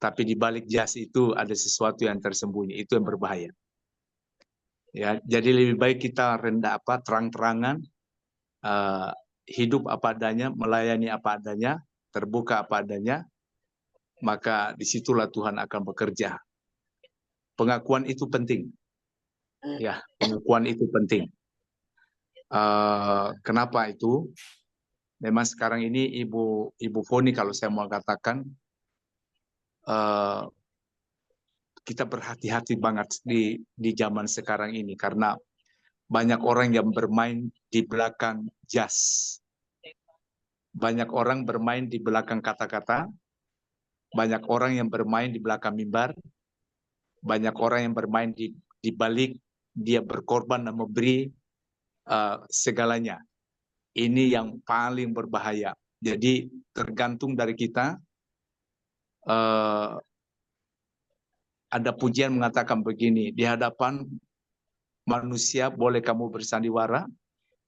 Tapi di balik jas itu ada sesuatu yang tersembunyi, itu yang berbahaya. Ya, jadi lebih baik kita rendah terang-terangan, hidup apa adanya, melayani apa adanya, terbuka apa adanya, maka disitulah Tuhan akan bekerja. Pengakuan itu penting. Ya, pengakuan itu penting. Kenapa itu? Memang sekarang ini Ibu Foni, kalau saya mau katakan, kita berhati-hati banget di zaman sekarang ini, karena banyak orang yang bermain di belakang jas. Banyak orang bermain di belakang kata-kata, banyak orang yang bermain di belakang mimbar, banyak orang yang bermain di balik dia berkorban dan memberi segalanya. Ini yang paling berbahaya. Jadi tergantung dari kita. Ada pujian mengatakan begini, di hadapan manusia boleh kamu bersandiwara,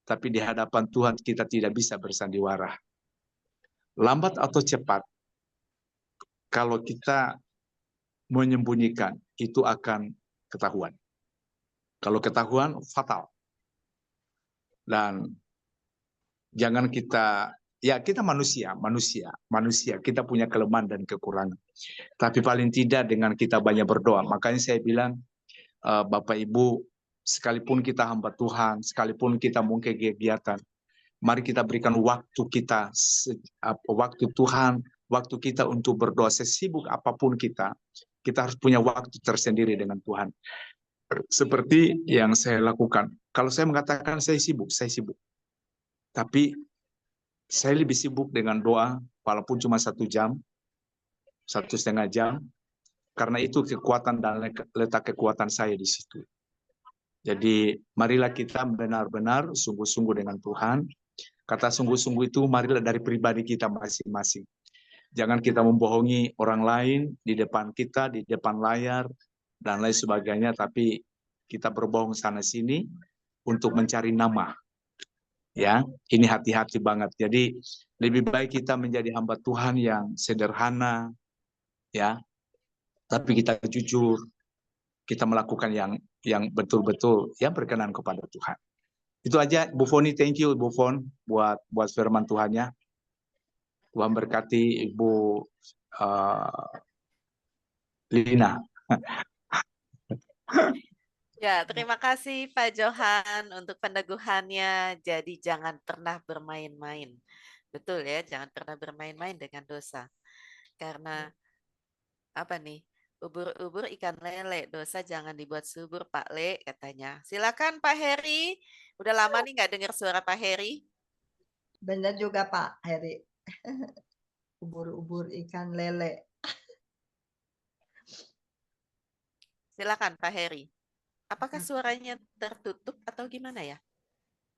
tapi di hadapan Tuhan kita tidak bisa bersandiwara. Lambat atau cepat, kalau kita menyembunyikan, itu akan ketahuan. Kalau ketahuan, fatal. Dan jangan kita manusia, kita punya kelemahan dan kekurangan. Tapi paling tidak dengan kita banyak berdoa. Makanya saya bilang, Bapak Ibu, sekalipun kita hamba Tuhan, sekalipun kita mungkin kegiatan, mari kita berikan waktu kita, waktu Tuhan, waktu kita untuk berdoa. Sesibuk apapun kita harus punya waktu tersendiri dengan Tuhan. Seperti yang saya lakukan. Kalau saya mengatakan saya sibuk. Tapi saya lebih sibuk dengan doa, walaupun cuma 1 jam, 1,5 jam, karena itu kekuatan dan letak kekuatan saya di situ. Jadi marilah kita benar-benar sungguh-sungguh dengan Tuhan. Kata sungguh-sungguh itu marilah dari pribadi kita masing-masing. Jangan kita membohongi orang lain di depan kita, di depan layar, dan lain sebagainya, tapi kita berbohong sana-sini untuk mencari nama. Ya, ini hati-hati banget. Jadi lebih baik kita menjadi hamba Tuhan yang sederhana, ya, tapi kita jujur, kita melakukan yang betul-betul yang berkenan kepada Tuhan. Itu aja, Bu Foni. Thank you, Bu Fon, buat firman Tuhannya. Tuhan berkati Ibu Lina. Ya, terima kasih Pak Johan untuk peneguhannya. Jadi jangan pernah bermain-main. Betul ya, jangan pernah bermain-main dengan dosa. Karena apa nih? Ubur-ubur ikan lele, dosa jangan dibuat subur Pak Le katanya. Silakan Pak Heri. Udah lama nih nggak dengar suara Pak Heri. Benar juga Pak Heri. Ubur-ubur ikan lele. Silakan Pak Heri. Apakah suaranya tertutup atau gimana ya?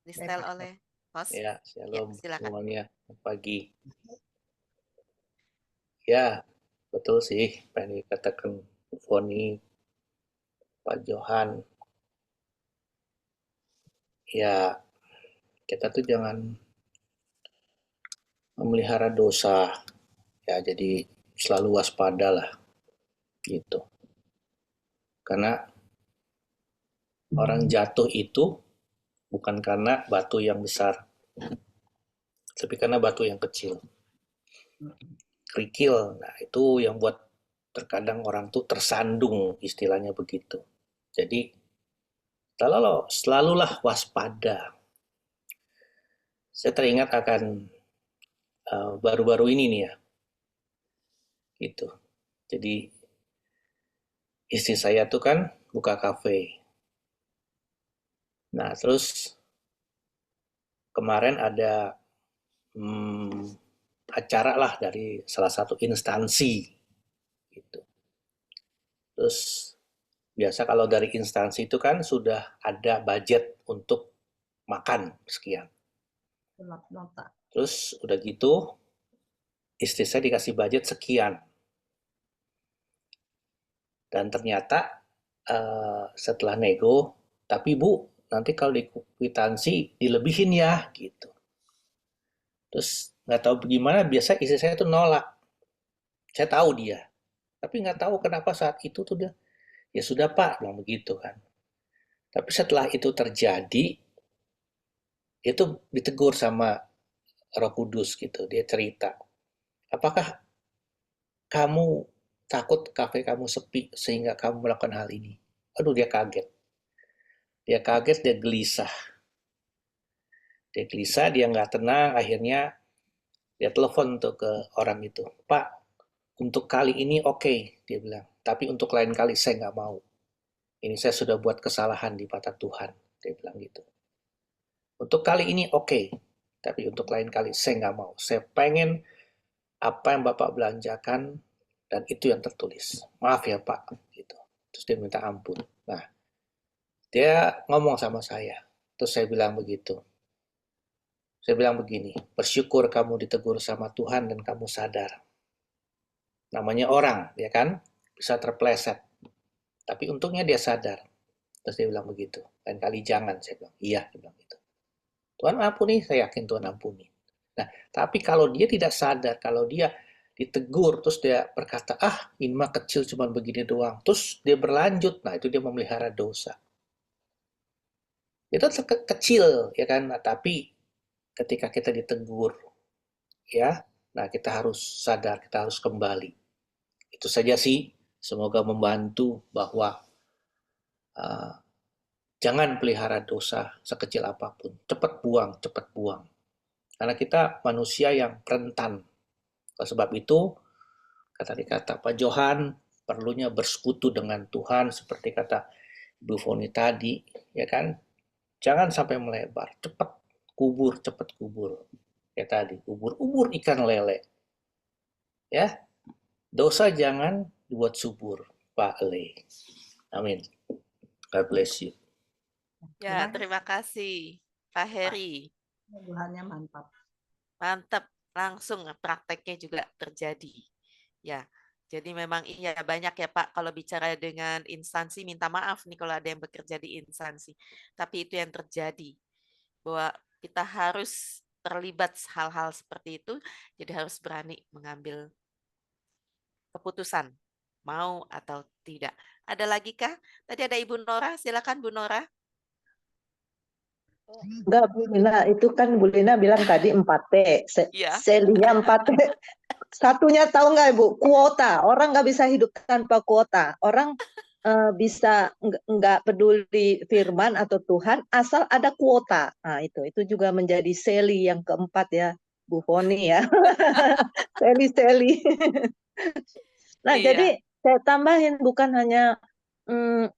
Di setel oleh host. Ya, shalom silakan. semuanya. Pagi. Ya, betul sih apa yang dikatakan Bu Foni. Pak Johan, ya kita tuh jangan memelihara dosa, ya jadi selalu waspada lah gitu. Karena orang jatuh itu bukan karena batu yang besar, tapi karena batu yang kecil. Kerikil, nah itu yang buat terkadang orang tuh tersandung, istilahnya begitu. Jadi selalulah waspada. Saya teringat akan baru-baru ini nih ya, gitu. Jadi istri saya tuh kan buka kafe. Nah terus kemarin ada acara lah dari salah satu instansi, gitu. Terus biasa kalau dari instansi itu kan sudah ada budget untuk makan sekian. Terus udah gitu istri saya dikasih budget sekian. Dan ternyata setelah nego, tapi Bu, nanti kalau di kwitansi dilebihin ya, gitu. Terus nggak tahu bagaimana, biasa istri saya tuh nolak. Saya tahu dia, tapi nggak tahu kenapa saat itu tuh dia, ya sudah Pak, bilang begitu kan. Tapi setelah itu terjadi, itu ditegur sama Roh Kudus gitu, dia cerita, apakah kamu takut kafe kamu sepi sehingga kamu melakukan hal ini? Aduh, dia kaget. Dia kaget, dia gelisah. Dia gelisah, dia nggak tenang, akhirnya dia telepon tuh ke orang itu. Pak, untuk kali ini oke, dia bilang. Tapi untuk lain kali saya nggak mau. Ini saya sudah buat kesalahan di mata Tuhan, dia bilang gitu. Untuk kali ini oke, tapi untuk lain kali saya nggak mau. Saya pengen apa yang Bapak belanjakan dan itu yang tertulis. Maaf ya Pak, gitu. Terus dia minta ampun. Nah, dia ngomong sama saya. Terus saya bilang begitu. Saya bilang begini, bersyukur kamu ditegur sama Tuhan dan kamu sadar. Namanya orang, ya kan? Bisa terpleset. Tapi untungnya dia sadar. Terus dia bilang begitu. Lain kali jangan, saya bilang. Iya, dia bilang gitu. Tuhan ampuni, saya yakin Tuhan ampuni. Nah, tapi kalau dia tidak sadar, kalau dia ditegur, terus dia berkata, ini mah kecil cuma begini doang. Terus dia berlanjut, nah itu dia memelihara dosa. Itu kecil, ya kan? Nah, tapi ketika kita ditegur, ya, nah kita harus sadar, kita harus kembali. Itu saja sih, semoga membantu bahwa jangan pelihara dosa sekecil apapun. Cepat buang, cepat buang. Karena kita manusia yang rentan. Oleh sebab itu, kata Pak Johan, perlunya bersekutu dengan Tuhan, seperti kata Ibu Foni tadi, ya kan? Jangan sampai melebar, cepat kubur. Ya tadi, ubur ikan lele. Ya, dosa jangan dibuat subur, Pak Le. Amin. God bless you. Ya, terima kasih Pak Heri. Tuhannya mantap. Mantap, langsung prakteknya juga terjadi. Ya, jadi memang iya banyak ya Pak kalau bicara dengan instansi, minta maaf nih kalau ada yang bekerja di instansi. Tapi itu yang terjadi, bahwa kita harus terlibat hal-hal seperti itu, jadi harus berani mengambil keputusan, mau atau tidak. Ada lagi kah? Tadi ada Ibu Nora, silakan Bu Nora. Enggak, Bu Lina, itu kan Bu Lina bilang tadi 4T. Iya. Saya lihat 4T. Satunya tahu nggak Ibu? Kuota. Orang nggak bisa hidup tanpa kuota. Orang bisa nggak peduli firman atau Tuhan, asal ada kuota. Nah itu juga menjadi seli yang keempat ya, Bu Foni ya. Seli. Nah, Iya. jadi saya tambahin bukan hanya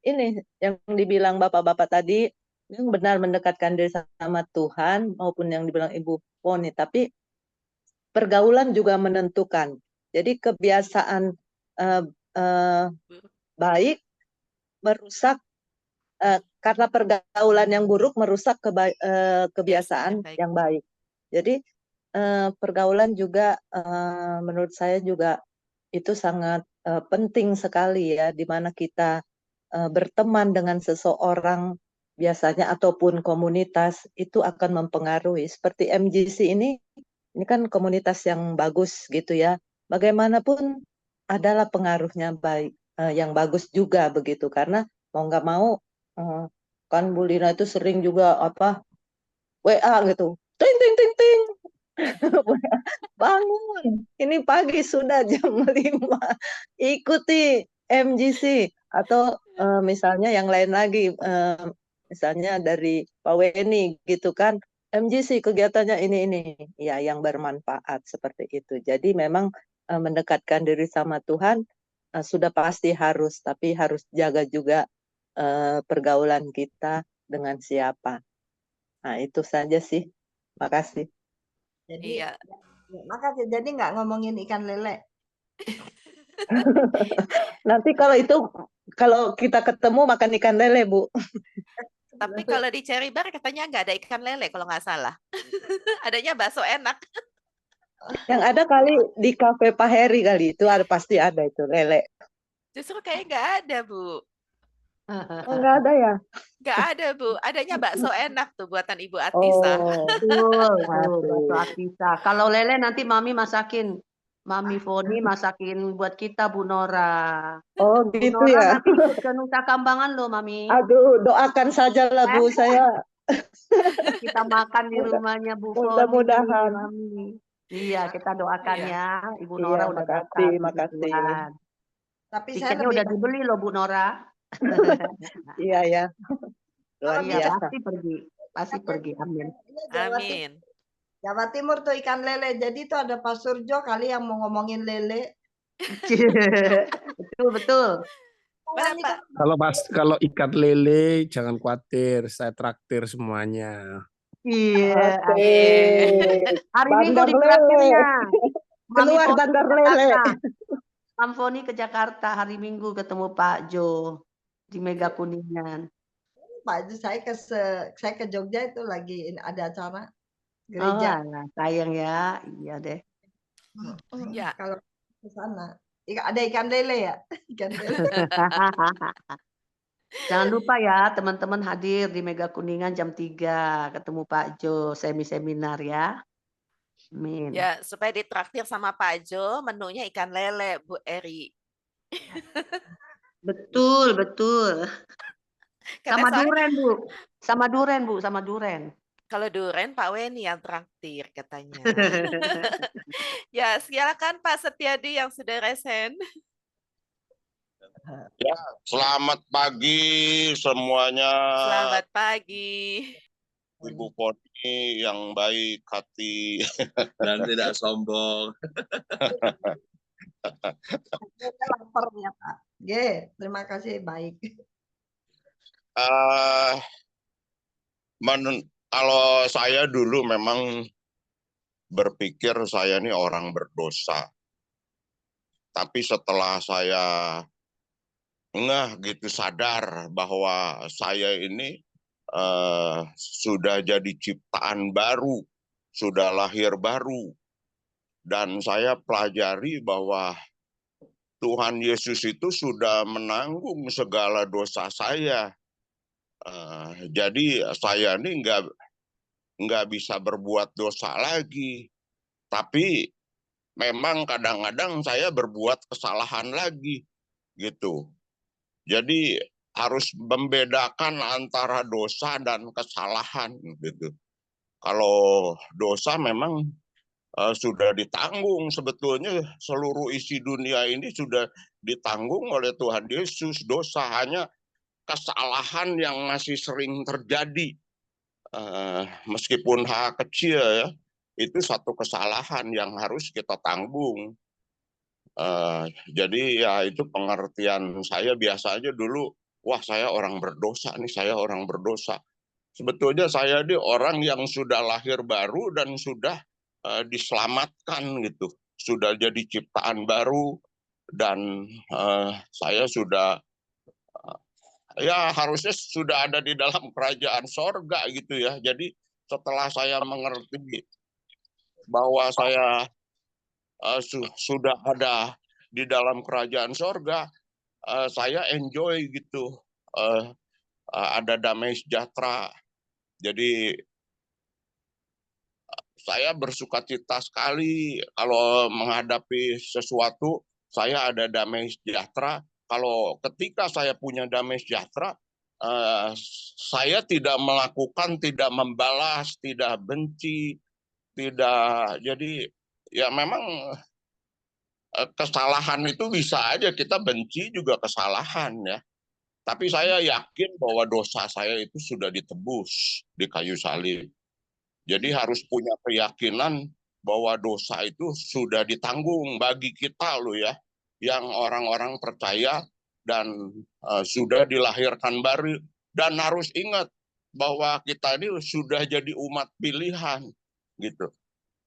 ini yang dibilang bapak-bapak tadi, yang benar mendekatkan diri sama Tuhan maupun yang dibilang Ibu Poni, tapi pergaulan juga menentukan. Jadi kebiasaan baik merusak karena pergaulan yang buruk merusak kebiasaan yang baik. Jadi pergaulan juga menurut saya juga itu sangat penting sekali ya, di mana kita berteman dengan seseorang biasanya ataupun komunitas itu akan mempengaruhi. Seperti MGC ini kan komunitas yang bagus gitu ya. Bagaimanapun adalah pengaruhnya baik, yang bagus juga begitu karena mau nggak mau kan Bu Lina itu sering juga apa WA gitu, ting ting ting ting, bangun, ini pagi sudah jam 5, ikuti MGC atau misalnya yang lain lagi, misalnya dari Pak Weni gitu kan, MGC kegiatannya ini, ya yang bermanfaat seperti itu. Jadi memang mendekatkan diri sama Tuhan sudah pasti harus, tapi harus jaga juga pergaulan kita dengan siapa. Nah itu saja sih. Makasih. Jadi, Iya. makasih. Jadi nggak ngomongin ikan lele. Nanti kalau kita ketemu makan ikan lele, Bu. Tapi kalau di Cherry Bar katanya nggak ada ikan lele kalau nggak salah. Adanya bakso enak. Yang ada kali di kafe Pak Heri kali itu pasti ada itu lele. Justru kayak nggak ada, Bu. Oh, nggak ada ya? Nggak ada, Bu. Adanya bakso enak tuh buatan Ibu Atisa. Oh, Tuh, bakso asik. Atisa. Kalau lele nanti Mami masakin. Mami Foni masakin buat kita, Bu Nora. Oh, Bu gitu Nora ya. nanti ikut ke Nusa Kambangan loh, Mami. Aduh, doakan saja lah Bu, saya Kita makan di Mudah- rumahnya Bu Foni, mudah-mudahan. Mami. Iya, kita doakan Iya. ya. Ibu Iya, Nora udah makasih, datang, puji makasih. Tuhan. Tapi saya Tiketnya lebih udah dibeli loh, Bu Nora. Iya ya. Luar Kalau Iya, biasa. pasti pergi. Pasti pergi, amin. Amin. Jawa Timur tuh ikan lele. Jadi tuh ada Pak Surjo kali yang mau ngomongin lele. Betul, betul. Mana, Ini Pak? Kalau ikan lele jangan khawatir, saya traktir semuanya. Iya. Asik. Hari Minggu Bandar di lele. traktirnya. Keluar bandar lele. Mam Foni ke Jakarta hari Minggu ketemu Pak Jo di Mega Kuningan. Pak, saya ke Jogja itu lagi ada acara Oh, gereja. alah, sayang ya. Iya deh. Ya. Kalau ke sana ada ikan lele ya, ikan lele. Jangan lupa ya teman-teman hadir di Mega Kuningan jam 3 ketemu Pak Jo seminar ya. Amin. Ya, supaya ditraktir sama Pak Jo, menunya ikan lele, Bu Eri. Betul, betul. Karena Sama soalnya duren, Bu. Sama duren, Bu, sama duren. kalau duren Pak Weni yang traktir katanya. Ya, silakan Pak Setiadi yang sudah resen. Ya, selamat pagi semuanya. Selamat pagi. Ibu Poni yang baik hati. Dan tidak sombong. Lapar ya Pak. Terima kasih baik. Kalau saya dulu memang berpikir saya ini orang berdosa. Tapi setelah saya gitu sadar bahwa saya ini sudah jadi ciptaan baru, sudah lahir baru. Dan saya pelajari bahwa Tuhan Yesus itu sudah menanggung segala dosa saya. Jadi saya ini nggak bisa berbuat dosa lagi. Tapi memang kadang-kadang saya berbuat kesalahan lagi, gitu. Jadi harus membedakan antara dosa dan kesalahan, gitu. Kalau dosa memang sudah ditanggung, sebetulnya seluruh isi dunia ini sudah ditanggung oleh Tuhan Yesus. Dosa hanya kesalahan yang masih sering terjadi, meskipun hal kecil ya, itu satu kesalahan yang harus kita tanggung. Jadi ya itu pengertian saya biasa aja dulu, wah saya orang berdosa nih, saya orang berdosa. Sebetulnya saya ini orang yang sudah lahir baru dan sudah diselamatkan gitu, sudah jadi ciptaan baru dan saya sudah ya harusnya sudah ada di dalam kerajaan sorga gitu ya. Jadi setelah saya mengerti bahwa saya sudah ada di dalam kerajaan sorga, saya enjoy gitu. Ada damai sejahtera. Jadi saya bersuka cita sekali kalau menghadapi sesuatu, saya ada damai sejahtera. Kalau ketika saya punya damai sejahtera, saya tidak melakukan, tidak membalas, tidak benci, tidak. Jadi ya memang kesalahan itu bisa aja kita benci juga kesalahan ya. Tapi saya yakin bahwa dosa saya itu sudah ditebus di kayu salib. Jadi harus punya keyakinan bahwa dosa itu sudah ditanggung bagi kita loh ya, yang orang-orang percaya dan sudah dilahirkan baru. Dan harus ingat bahwa kita ini sudah jadi umat pilihan gitu.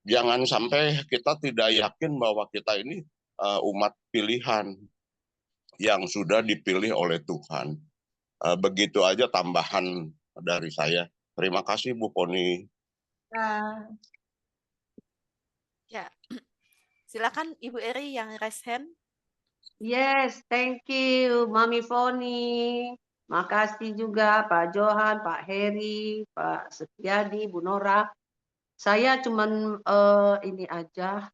Jangan sampai kita tidak yakin bahwa kita ini umat pilihan yang sudah dipilih oleh Tuhan. Begitu aja tambahan dari saya. Terima kasih Bu Poni. Ya, silakan Ibu Eri yang raise hand. Yes, thank you, Mami Foni. Makasih juga Pak Johan, Pak Heri, Pak Setiadi, Bu Nora. Saya cuman ini aja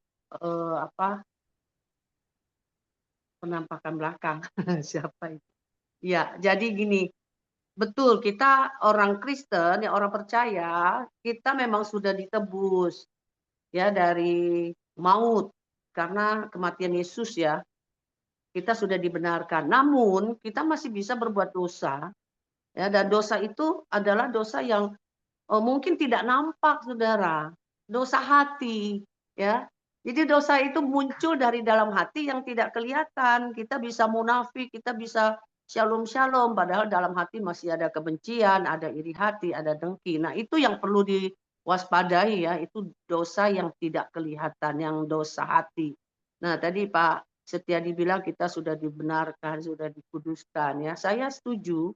penampakan belakang siapa itu? Ya, jadi gini, betul kita orang Kristen, ya orang percaya, kita memang sudah ditebus ya dari maut karena kematian Yesus ya. Kita sudah dibenarkan. Namun kita masih bisa berbuat dosa ya, dan dosa itu adalah dosa yang mungkin tidak nampak, Saudara. Dosa hati ya. Jadi dosa itu muncul dari dalam hati yang tidak kelihatan. Kita bisa munafik, kita bisa shalom-shalom, padahal dalam hati masih ada kebencian, ada iri hati, ada dengki. Nah, itu yang perlu diwaspadai ya, itu dosa yang tidak kelihatan, yang dosa hati. Nah, tadi Pak Setiadi bilang kita sudah dibenarkan, sudah dikuduskan ya. Saya setuju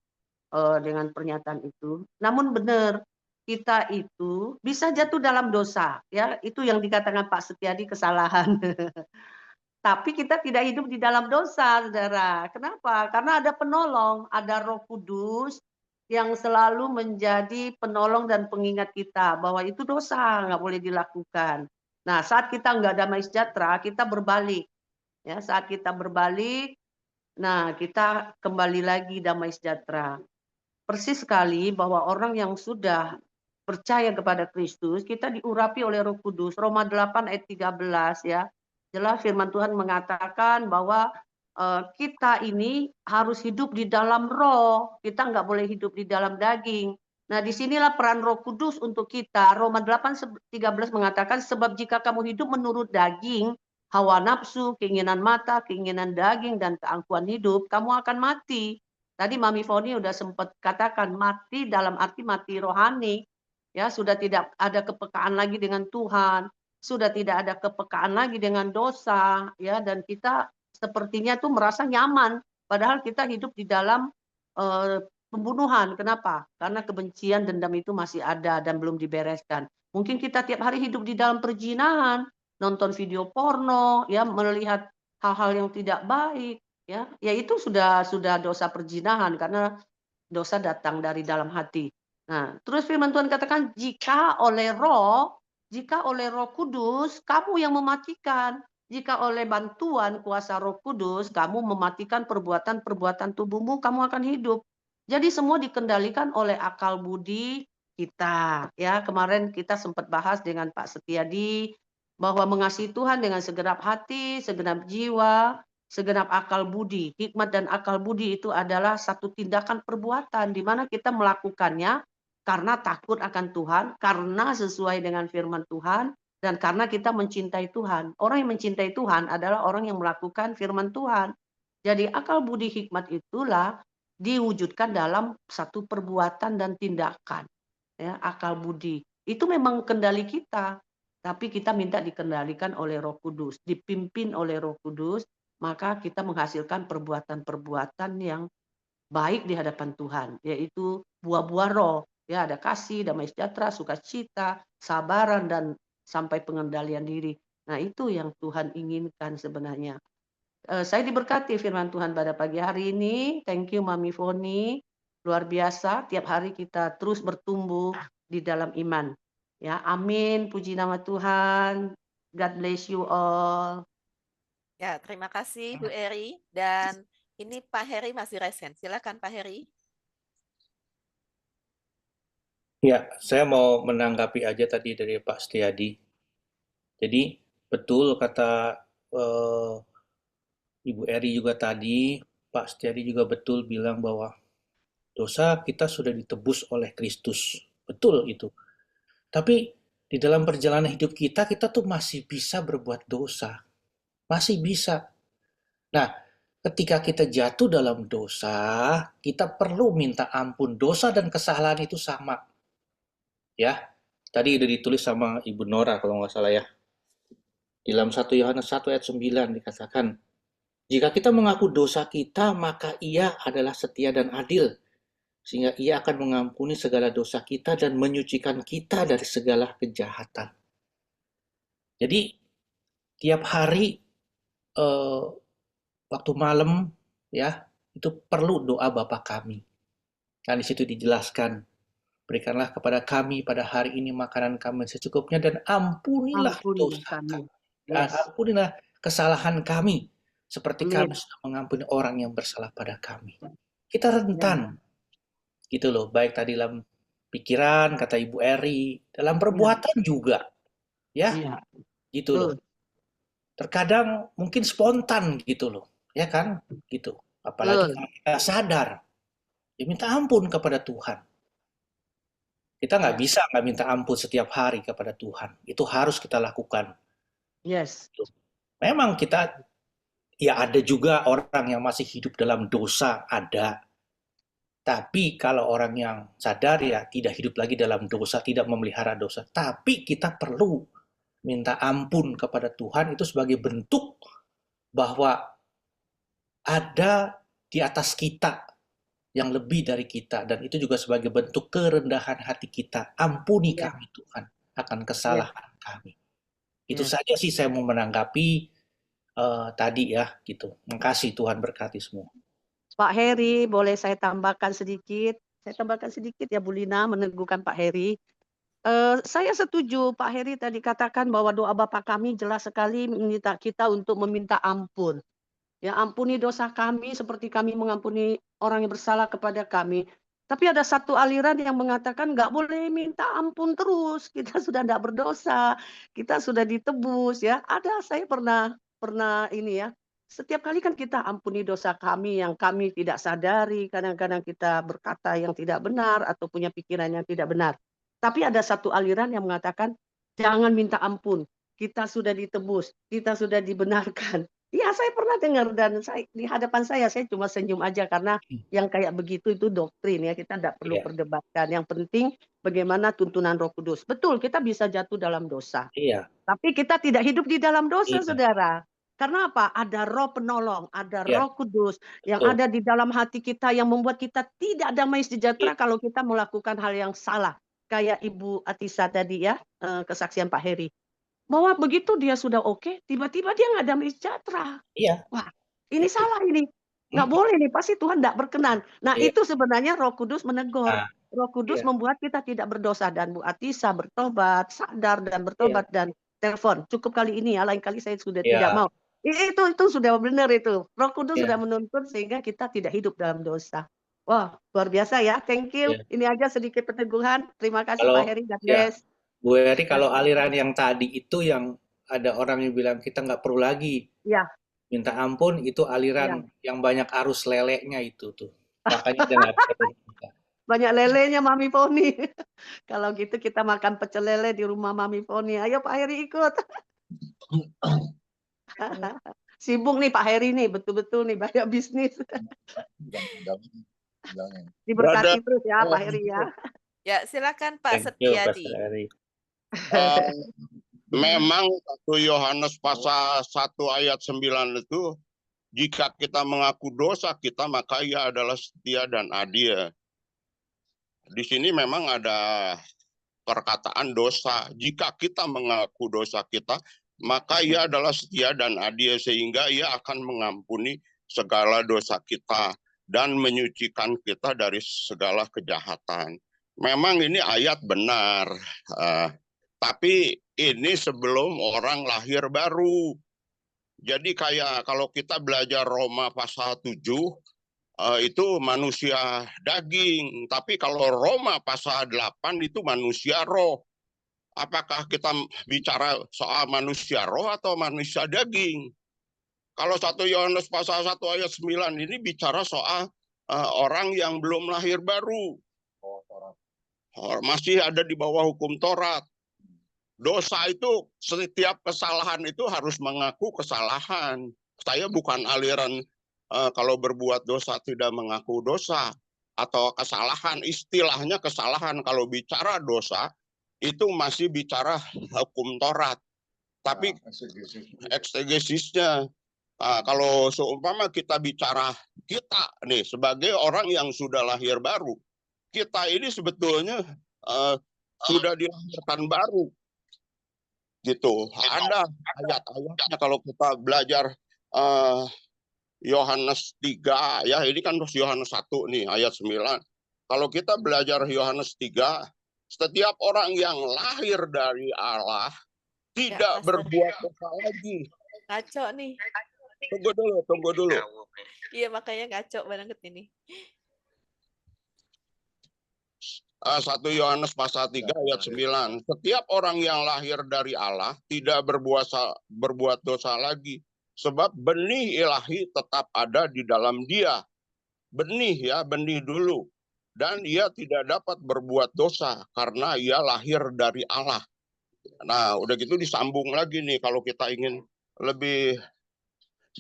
dengan pernyataan itu. Namun benar, kita itu bisa jatuh dalam dosa ya, itu yang dikatakan Pak Setiadi kesalahan. Tapi kita tidak hidup di dalam dosa, Saudara. Kenapa? Karena ada penolong, ada Roh Kudus yang selalu menjadi penolong dan pengingat kita bahwa itu dosa, nggak boleh dilakukan. Nah, saat kita nggak damai sejahtera, kita berbalik. Ya, saat kita berbalik, nah kita kembali lagi damai sejahtera. Persis sekali bahwa orang yang sudah percaya kepada Kristus, kita diurapi oleh Roh Kudus. Roma 8 ayat 13 ya. Jelas firman Tuhan mengatakan bahwa kita ini harus hidup di dalam roh. Kita nggak boleh hidup di dalam daging. Nah, disinilah peran Roh Kudus untuk kita. Roma 8:13 mengatakan, sebab jika kamu hidup menurut daging, hawa nafsu, keinginan mata, keinginan daging, dan keangkuhan hidup, kamu akan mati. Tadi Mami Foni udah sempat katakan mati dalam arti mati rohani. Ya, sudah tidak ada kepekaan lagi dengan Tuhan, sudah tidak ada kepekaan lagi dengan dosa, ya, dan kita sepertinya tuh merasa nyaman, padahal kita hidup di dalam pembunuhan. Kenapa? Karena kebencian, dendam itu masih ada dan belum dibereskan. Mungkin kita tiap hari hidup di dalam perzinahan, nonton video porno, ya, melihat hal-hal yang tidak baik, ya itu sudah dosa perzinahan karena dosa datang dari dalam hati. Nah, terus firman Tuhan katakan jika oleh Roh Kudus kamu yang mematikan, jika oleh bantuan kuasa Roh Kudus kamu mematikan perbuatan-perbuatan tubuhmu, kamu akan hidup. Jadi semua dikendalikan oleh akal budi kita. Ya, kemarin kita sempat bahas dengan Pak Setiadi bahwa mengasihi Tuhan dengan segenap hati, segenap jiwa, segenap akal budi. Hikmat dan akal budi itu adalah satu tindakan perbuatan di mana kita melakukannya karena takut akan Tuhan, karena sesuai dengan firman Tuhan, dan karena kita mencintai Tuhan. Orang yang mencintai Tuhan adalah orang yang melakukan firman Tuhan. Jadi akal budi hikmat itulah diwujudkan dalam satu perbuatan dan tindakan. Ya, akal budi. Itu memang kendali kita, tapi kita minta dikendalikan oleh Roh Kudus, dipimpin oleh Roh Kudus, maka kita menghasilkan perbuatan-perbuatan yang baik di hadapan Tuhan, yaitu buah-buah roh. Ya, ada kasih, damai sejahtera, sukacita, sabaran, dan sampai pengendalian diri. Nah, itu yang Tuhan inginkan sebenarnya. Saya diberkati firman Tuhan pada pagi hari ini. Thank you Mami Foni. Luar biasa, tiap hari kita terus bertumbuh di dalam iman. Ya, amin. Puji nama Tuhan. God bless you all. Ya, terima kasih Bu Eri. Dan ini Pak Heri masih resen. Silakan Pak Heri. Ya, saya mau menanggapi aja tadi dari Pak Setiadi. Jadi betul kata Ibu Eri juga tadi, Pak Setiadi juga betul bilang bahwa dosa kita sudah ditebus oleh Kristus. Betul itu. Tapi di dalam perjalanan hidup kita tuh masih bisa berbuat dosa. Masih bisa. Nah, ketika kita jatuh dalam dosa, kita perlu minta ampun. Dosa dan kesalahan itu sama. Ya, tadi udah ditulis sama Ibu Nora kalau nggak salah ya. Di dalam 1 Yohanes 1 ayat 9 dikatakan, jika kita mengaku dosa kita, maka Ia adalah setia dan adil, sehingga Ia akan mengampuni segala dosa kita dan menyucikan kita dari segala kejahatan. Jadi, tiap hari waktu malam ya, itu perlu doa Bapa kami. Kan di situ dijelaskan, berikanlah kepada kami pada hari ini makanan kami secukupnya dan ampunilah dosa kami. Dan ampunilah kesalahan kami seperti kami sudah mengampuni orang yang bersalah pada kami. Kita rentan, gitu loh. Baik tadi dalam pikiran, kata Ibu Eri, dalam perbuatan juga, ya, gitu loh. Terkadang mungkin spontan gitu loh, ya kan, gitu. Apalagi kalau kita sadar, ya minta ampun kepada Tuhan. Kita nggak bisa nggak minta ampun setiap hari kepada Tuhan. Itu harus kita lakukan. Yes. Memang kita ya ada juga orang yang masih hidup dalam dosa, ada. Tapi kalau orang yang sadar ya tidak hidup lagi dalam dosa, tidak memelihara dosa. Tapi kita perlu minta ampun kepada Tuhan itu sebagai bentuk bahwa ada di atas kita yang lebih dari kita. Dan itu juga sebagai bentuk kerendahan hati kita. Ampuni kami Tuhan akan kesalahan kami. Itu saja sih saya mau menanggapi tadi ya gitu. Makasih, Tuhan berkati semua. Pak Heri, boleh saya tambahkan sedikit? Saya tambahkan sedikit ya Bu Lina, meneguhkan Pak Heri. Saya setuju Pak Heri tadi katakan bahwa doa Bapa kami jelas sekali meminta kita untuk meminta ampun. Ya, ampuni dosa kami seperti kami mengampuni orang yang bersalah kepada kami. Tapi ada satu aliran yang mengatakan nggak boleh minta ampun terus. Kita sudah tidak berdosa, kita sudah ditebus ya. Ada, saya pernah ini ya. Setiap kali kan kita ampuni dosa kami yang kami tidak sadari. Kadang-kadang kita berkata yang tidak benar atau punya pikiran yang tidak benar. Tapi ada satu aliran yang mengatakan jangan minta ampun. Kita sudah ditebus, kita sudah dibenarkan. Iya, saya pernah dengar dan di hadapan saya cuma senyum aja karena yang kayak begitu itu doktrin ya, kita tidak perlu perdebatkan. Yang penting bagaimana tuntunan Roh Kudus. Betul, kita bisa jatuh dalam dosa. Iya. Tapi kita tidak hidup di dalam dosa, Saudara. Karena apa? Ada Roh Penolong, ada Roh Kudus yang ada di dalam hati kita yang membuat kita tidak damai sejahtera kalau kita melakukan hal yang salah. Kayak Ibu Atisa tadi ya, kesaksian Pak Heri. Bahwa begitu dia sudah oke, tiba-tiba dia nggak damai sejahtera. Iya. Wah, ini salah ini. Nggak boleh nih, pasti Tuhan nggak berkenan. Nah, itu sebenarnya Roh Kudus menegur. Roh Kudus membuat kita tidak berdosa. Dan Bu Atisa bertobat, sadar dan bertobat dan telepon. Cukup kali ini ya, lain kali saya sudah tidak mau. Itu sudah benar itu. Roh Kudus sudah menuntun sehingga kita tidak hidup dalam dosa. Wah, luar biasa ya. Thank you. Ini aja sedikit peneguhan. Terima kasih Pak Heri. God bless. Bu Eri, kalau aliran yang tadi itu yang ada orang yang bilang kita nggak perlu lagi minta ampun, itu aliran yang banyak arus leleknya itu tuh. Makanya dia nggak perlu. Banyak lelenya Mami Foni. Kalau gitu kita makan pecel lele di rumah Mami Foni. Ayo Pak Heri ikut. Sibuk nih Pak Heri nih, betul-betul nih banyak bisnis. Diberkati terus ya Pak Heri ya. Ya, silakan Pak Setiadi. Memang 1 Yohanes pasal 1 ayat 9 itu, jika kita mengaku dosa kita, maka Ia adalah setia dan adil. Di sini memang ada perkataan dosa. Jika kita mengaku dosa kita, maka ia adalah setia dan adil sehingga ia akan mengampuni segala dosa kita dan menyucikan kita dari segala kejahatan. Memang ini ayat benar, tapi ini sebelum orang lahir baru. Jadi kayak kalau kita belajar Roma pasal 7, itu manusia daging. Tapi kalau Roma pasal 8 itu manusia roh. Apakah kita bicara soal manusia roh atau manusia daging? Kalau 1 Yohanes pasal 1 ayat 9 ini bicara soal orang yang belum lahir baru. Masih ada di bawah hukum Taurat. Dosa itu, setiap kesalahan itu harus mengaku kesalahan. Saya bukan aliran kalau berbuat dosa tidak mengaku dosa. Atau kesalahan, istilahnya kesalahan. Kalau bicara dosa, itu masih bicara hukum Taurat. Tapi eksegesisnya, kalau seumpama kita bicara kita nih sebagai orang yang sudah lahir baru, kita ini sebetulnya sudah dilahirkan baru, gitu. Ada ayat-ayatnya kalau kita belajar Yohanes 3, ya ini kan Yohanes 1 nih ayat 9. Kalau kita belajar Yohanes 3, setiap orang yang lahir dari Allah tidak berbuat dosa lagi. Ngaco nih. Tunggu dulu. Iya, makanya ngaco banget ini. 1 Yohanes pasal 3 ayat 9. Setiap orang yang lahir dari Allah tidak berbuat dosa lagi. Sebab benih ilahi tetap ada di dalam dia. Benih ya, benih dulu. Dan ia tidak dapat berbuat dosa karena ia lahir dari Allah. Nah, udah gitu disambung lagi nih kalau kita ingin lebih,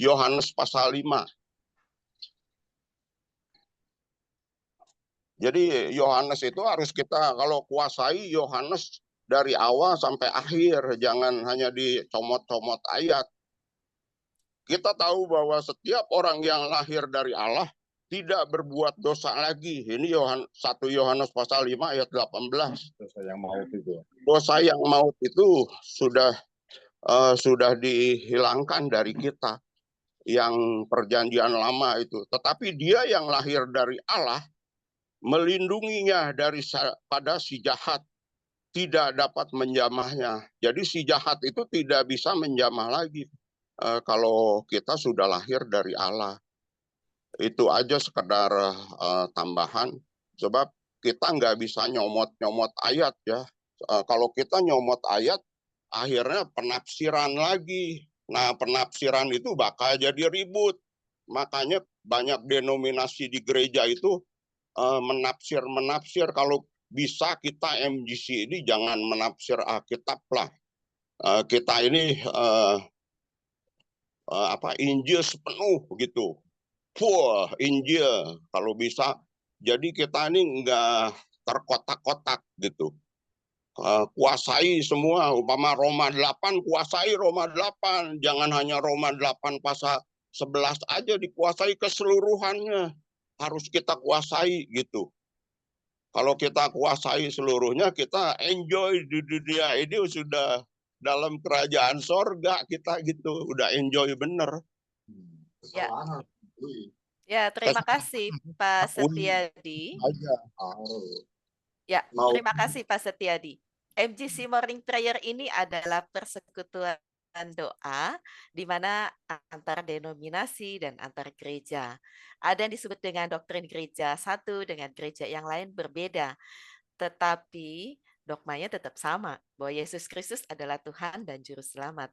Yohanes pasal 5. Jadi Yohanes itu harus kita kalau kuasai Yohanes dari awal sampai akhir, jangan hanya dicomot-comot ayat. Kita tahu bahwa setiap orang yang lahir dari Allah tidak berbuat dosa lagi. Ini 1 Yohanes pasal 5 ayat 18. Dosa yang maut itu. Dosa yang maut itu sudah dihilangkan dari kita, yang perjanjian lama itu. Tetapi dia yang lahir dari Allah melindunginya pada si jahat, tidak dapat menjamahnya. Jadi si jahat itu tidak bisa menjamah lagi kalau kita sudah lahir dari Allah. Itu aja sekedar tambahan, sebab kita nggak bisa nyomot-nyomot ayat ya. Kalau kita nyomot ayat, akhirnya penafsiran lagi. Nah, penafsiran itu bakal jadi ribut. Makanya banyak denominasi di gereja itu menafsir. Kalau bisa kita MGC ini jangan menafsir Alkitab lah. Kita ini Injil sepenuh gitu. Wah, Injil kalau bisa. Jadi kita ini enggak terkotak-kotak gitu. Kuasai semua, umpama Roma 8, kuasai Roma 8. Jangan hanya Roma 8 pasal 11 aja dikuasai keseluruhannya. Harus kita kuasai gitu. Kalau kita kuasai seluruhnya, kita enjoy di dunia ini sudah dalam kerajaan sorga kita gitu. Udah enjoy bener. Ya. Ya, terima kasih Pak Setiadi. Ya, terima kasih Pak Setiadi. MGC Morning Prayer ini adalah persekutuan doa di mana antar denominasi dan antar gereja. Ada yang disebut dengan doktrin gereja satu dengan gereja yang lain berbeda. Tetapi dogmanya tetap sama, bahwa Yesus Kristus adalah Tuhan dan Juru Selamat.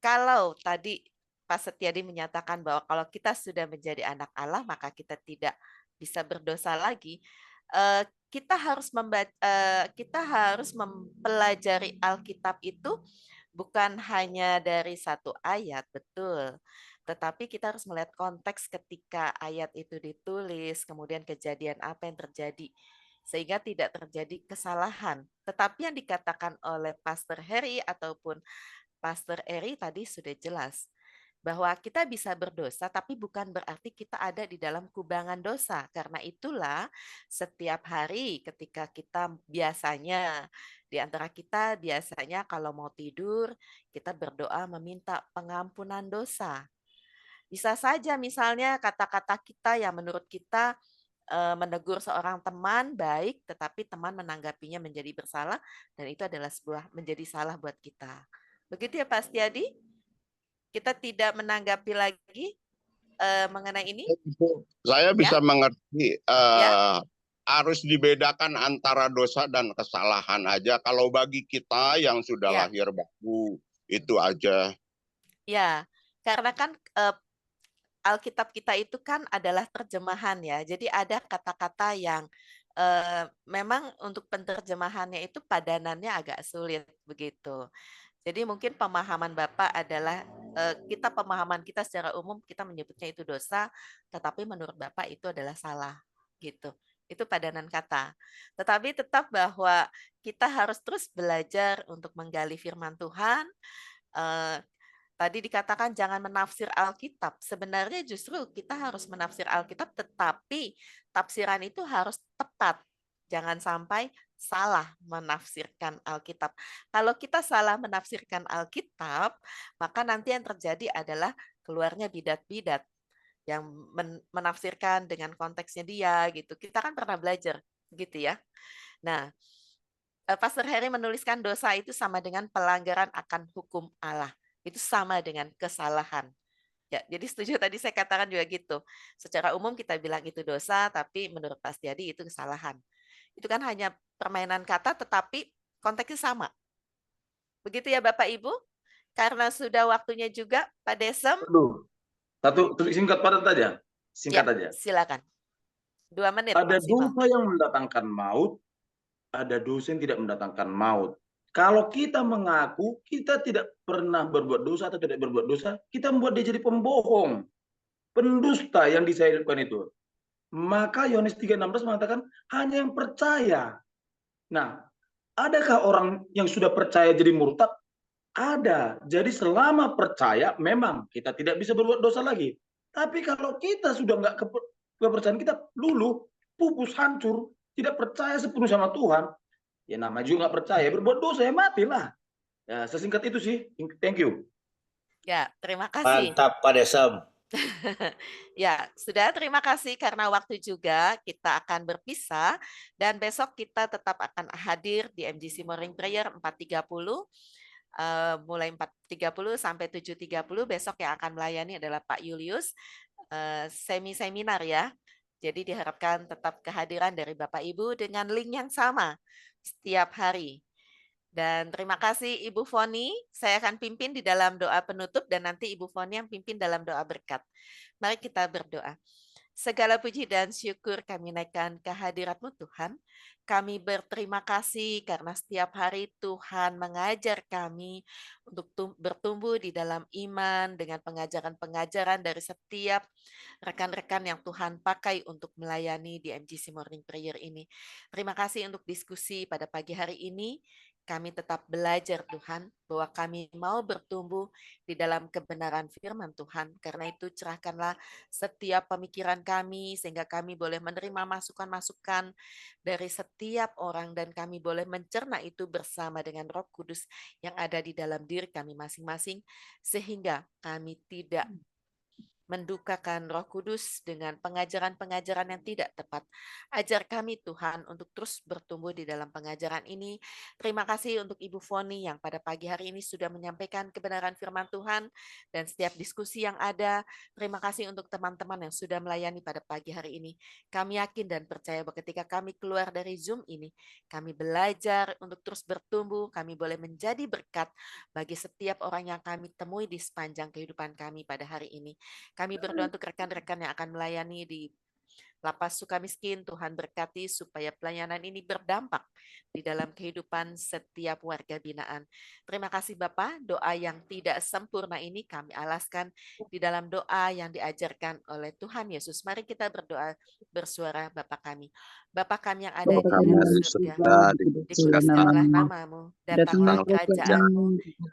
Kalau tadi Pak Setiadi menyatakan bahwa kalau kita sudah menjadi anak Allah, maka kita tidak bisa berdosa lagi. Kita harus mempelajari Alkitab itu bukan hanya dari satu ayat, betul. Tetapi kita harus melihat konteks ketika ayat itu ditulis, kemudian kejadian apa yang terjadi, sehingga tidak terjadi kesalahan. Tetapi yang dikatakan oleh Pastor Heri ataupun Pastor Eri tadi sudah jelas. bahwa kita bisa berdosa, tapi bukan berarti kita ada di dalam kubangan dosa. Karena itulah setiap hari ketika kita biasanya, di antara kita biasanya kalau mau tidur, kita berdoa meminta pengampunan dosa. Bisa saja misalnya kata-kata kita yang menurut kita menegur seorang teman baik, tetapi teman menanggapinya menjadi bersalah, dan itu adalah menjadi salah buat kita. Begitu ya Pak Setiadi? Kita tidak menanggapi lagi mengenai ini, Saya bisa mengerti ya? harus dibedakan antara dosa dan kesalahan aja. Kalau bagi kita yang sudah Ya. lahir baru, itu aja. Ya, karena kan Alkitab kita itu kan adalah terjemahan ya. Jadi ada kata-kata yang memang untuk penerjemahannya itu padanannya agak sulit begitu. Jadi mungkin pemahaman Bapak adalah pemahaman kita secara umum kita menyebutnya itu dosa, tetapi menurut Bapak itu adalah salah gitu. Itu padanan kata. Tetapi tetap bahwa kita harus terus belajar untuk menggali firman Tuhan. Tadi dikatakan jangan menafsir Alkitab. Sebenarnya justru kita harus menafsir Alkitab, tetapi tafsiran itu harus tepat. Jangan sampai salah menafsirkan Alkitab. Kalau kita salah menafsirkan Alkitab, maka nanti yang terjadi adalah keluarnya bidat-bidat yang menafsirkan dengan konteksnya dia gitu. Kita kan pernah belajar gitu ya. Nah, Pastor Harry menuliskan dosa itu sama dengan pelanggaran akan hukum Allah. Itu sama dengan kesalahan. Ya, jadi setuju tadi saya katakan juga gitu. Secara umum kita bilang itu dosa, tapi menurut Pak Setiadi itu kesalahan. Itu kan hanya permainan kata, tetapi konteksnya sama. Begitu ya Bapak Ibu? Karena sudah waktunya juga, Pak Desem. Aduh, satu singkat padat aja. Singkat aja. Silakan. 2 menit Ada maksimal. dosa yang mendatangkan maut, ada dosa yang tidak mendatangkan maut. Kalau kita mengaku kita tidak pernah berbuat dosa atau tidak berbuat dosa, kita membuat dia jadi pembohong, pendusta yang disahilkan itu. Maka Yohanes 3:16 mengatakan hanya yang percaya. Nah, adakah orang yang sudah percaya jadi murtad? Ada. Jadi selama percaya memang kita tidak bisa berbuat dosa lagi. Tapi kalau kita sudah nggak kepercayaan kita luluh, pupus, hancur, tidak percaya sepenuh sama Tuhan, ya namanya juga nggak percaya, berbuat dosa ya matilah. Ya sesingkat itu sih. Thank you. Ya, terima kasih. Mantap Pak Desem. Ya, sudah terima kasih karena waktu juga kita akan berpisah dan besok kita tetap akan hadir di MGC Morning Prayer 4.30 mulai 4.30 sampai 7.30. Besok yang akan melayani adalah Pak Julius, seminar ya. Jadi diharapkan tetap kehadiran dari Bapak Ibu dengan link yang sama setiap hari. Dan terima kasih Ibu Foni, saya akan pimpin di dalam doa penutup dan nanti Ibu Foni yang pimpin dalam doa berkat. Mari kita berdoa. Segala puji dan syukur kami naikkan kehadirat-Mu Tuhan. Kami berterima kasih karena setiap hari Tuhan mengajar kami untuk bertumbuh di dalam iman dengan pengajaran-pengajaran dari setiap rekan-rekan yang Tuhan pakai untuk melayani di MGC Morning Prayer ini. Terima kasih untuk diskusi pada pagi hari ini. Kami tetap belajar Tuhan bahwa kami mau bertumbuh di dalam kebenaran firman Tuhan. Karena itu cerahkanlah setiap pemikiran kami sehingga kami boleh menerima masukan-masukan dari setiap orang dan kami boleh mencerna itu bersama dengan Roh Kudus yang ada di dalam diri kami masing-masing sehingga kami tidak mendukakan Roh Kudus dengan pengajaran-pengajaran yang tidak tepat. Ajar kami Tuhan untuk terus bertumbuh di dalam pengajaran ini. Terima kasih untuk Ibu Foni yang pada pagi hari ini sudah menyampaikan kebenaran firman Tuhan dan setiap diskusi yang ada. Terima kasih untuk teman-teman yang sudah melayani pada pagi hari ini. Kami yakin dan percaya bahwa ketika kami keluar dari Zoom ini, kami belajar untuk terus bertumbuh, kami boleh menjadi berkat bagi setiap orang yang kami temui di sepanjang kehidupan kami pada hari ini. Kami berdoa untuk rekan-rekan yang akan melayani di Lapas Sukamiskin, Tuhan berkati supaya pelayanan ini berdampak di dalam kehidupan setiap warga binaan. Terima kasih Bapak, doa yang tidak sempurna ini kami alaskan di dalam doa yang diajarkan oleh Tuhan Yesus. Mari kita berdoa bersuara Bapa kami. Bapa kami yang ada Bapa di kami dalam yang di surga, surga, dikuduskanlah namamu, datanglah kerajaanmu,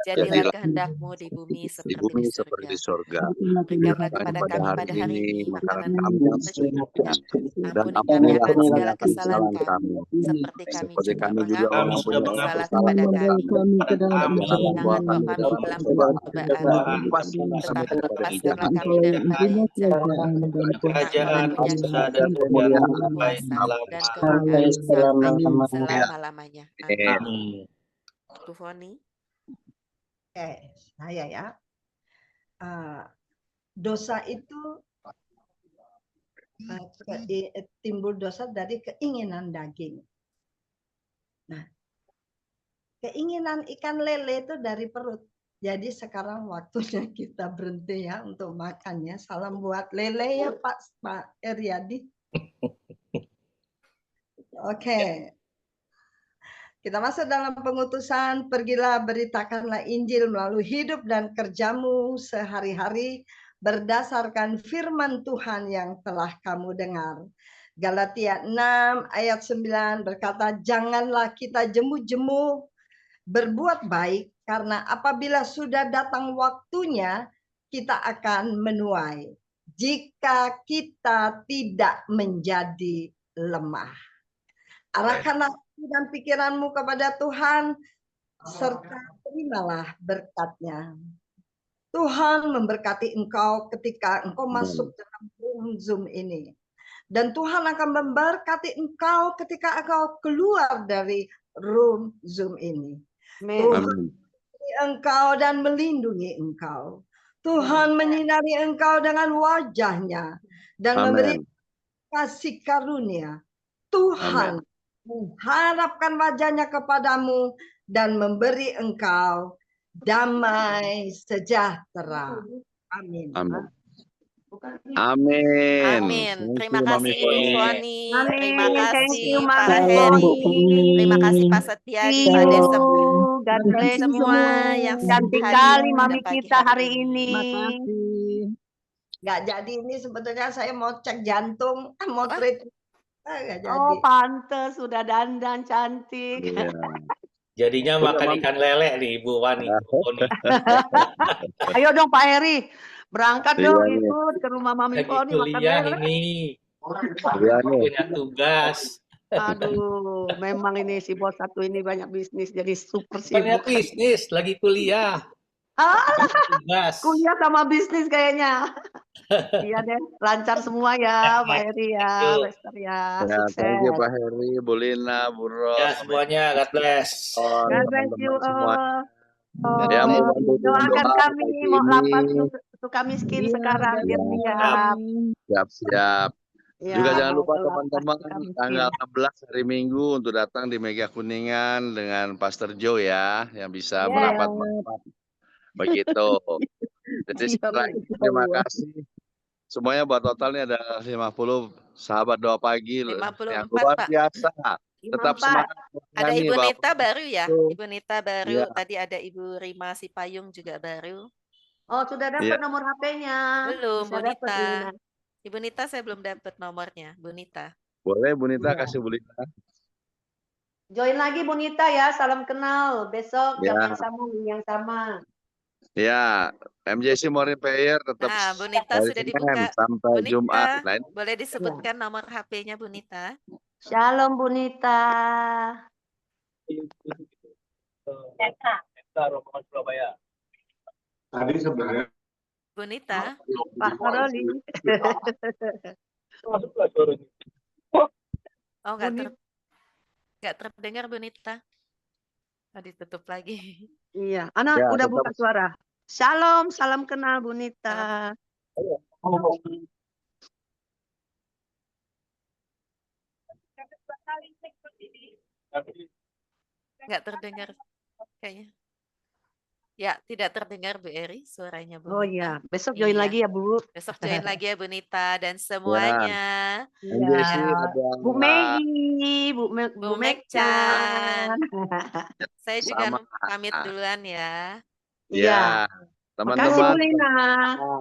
jadilah jadilah kehendakmu di bumi di seperti di bumi seperti di surga. surga. Berikanlah Berikan kepada kami pada hari ini makanan kami kami yang yang secukupnya. dan Ampuni kami ampunilah akan segala kami kesalahan kesalahan kami, kami, seperti kami seperti juga kami juga mengampuni Kami yang sudah mengampuni bersalah mengampuni kepada kesalahan kami. kami, kepada kami, Dan jangan bawa kami kami dalam dalam cobaan, pencobaan, lepas tetapi dari lepaskanlah jahat. kami daripada yang jahat. Karena Karena kerajaan, engkau punya kuasa, kerajaan, dan kemuliaan sampai kuasa, dan selama-lamanya. kemuliaan sampai Ya. selama-lamanya. Amin. Amin. Bu Foni. Oke, saya ya. Dosa itu timbul dosa dari keinginan daging. Nah, keinginan ikan lele itu dari perut. Jadi sekarang waktunya kita berhenti ya untuk makannya. Salam buat lele ya Pak Eryadi. Oke. Kita masuk dalam pengutusan, pergilah beritakanlah Injil melalui hidup dan kerjamu sehari-hari berdasarkan firman Tuhan yang telah kamu dengar. Galatia 6 ayat 9 berkata, janganlah kita jemu-jemu berbuat baik, karena apabila sudah datang waktunya, kita akan menuai. Jika kita tidak menjadi lemah. Arahkanlah dan pikiranmu kepada Tuhan, serta terimalah berkat-Nya. Tuhan memberkati engkau ketika engkau masuk dalam room Zoom ini. Dan Tuhan akan memberkati engkau ketika engkau keluar dari room Zoom ini. Tuhan memberkati engkau dan melindungi engkau. Tuhan menyinari engkau dengan wajah-Nya dan memberi kasih karunia. Tuhan mengharapkan wajah-Nya kepadamu dan memberi engkau damai sejahtera. Amin. Amin. Terima kasih Ibu Foni. Terima kasih Pak Heri. Terima kasih Pak Setia kepada semua yang cantik hadir kali pada mami pagi kita hari ini. ini. Nggak jadi ini sebetulnya saya mau cek jantung, mau treat. Nggak jadi. Oh pantes sudah dandan cantik. Jadinya makan ikan lele nih Ibu Foni. Ayo dong Pak Heri, berangkat dong ikut ke rumah Mami Lagi Foni makan kuliah lele. ini. Punya tugas. Aduh, memang ini si bos satu ini banyak bisnis jadi super Banyak sibuk. bisnis, lagi kuliah. Tugas. Kuliah sama bisnis kayaknya. Iya deh, lancar semua ya Pak Heri ya, Lester ya, sukses. Thank you Pak Heri, Bu Lina, Bu Ros. Ya semuanya, God bless. God bless you all. Ya, mau bantu Doakan doa kami pagi mau ini. lapas suka miskin sekarang biar siap. Siap-siap. Ya, Juga jangan lupa mau lapas teman-teman suka miskin. tanggal 16 hari Minggu untuk datang di Mega Kuningan dengan Pastor Joe ya, yang bisa merapat begitu. Jadi sekali lagi terima kasih. Semuanya buat totalnya ada 50 sahabat doa pagi 54, yang luar Pak. biasa. Tetap semangat. Ada Ibu Bapak. Nita baru ya? Ibu Nita baru, Ya. tadi ada Ibu Rima Sipayung juga baru. Oh, sudah dapat Iya. nomor HP-nya. Belum, Bisa Bu dapat, Nita. Lina. Ibu Nita saya belum dapat nomornya, Bu Nita. Boleh Bu Nita Iya. kasih Bu Lina. Join lagi Bu Nita ya, salam kenal. Besok jam Ya. yang sama, yang sama. Ya, MJC Morning Prayer tetap Nah, Bu Nita dari sudah Senin dibuka. sampai Bu Nita, Jumat. Nah, ini boleh disebutkan nomor HP-nya Bu Nita? Shalom Bu Nita. tadi sebenarnya Bu Nita. Pak Karoli. Oh, nggak terdengar Bu Nita. Oh, ditutup lagi. Iya, Ana Ya, udah tetap. buka suara. Shalom, salam kenal Bu Nita. Nggak terdengar kayaknya. Ya, tidak terdengar Bu Eri suaranya Bu Oh Nita. iya, besok join Iya. lagi ya Bu. Besok join lagi ya Bu Nita dan semuanya. MJC Iya. ada Bu Megi, Bu Bu Mekchan. Saya juga Sama. pamit duluan ya. Ya, Makasih Bu teman-teman. Lina.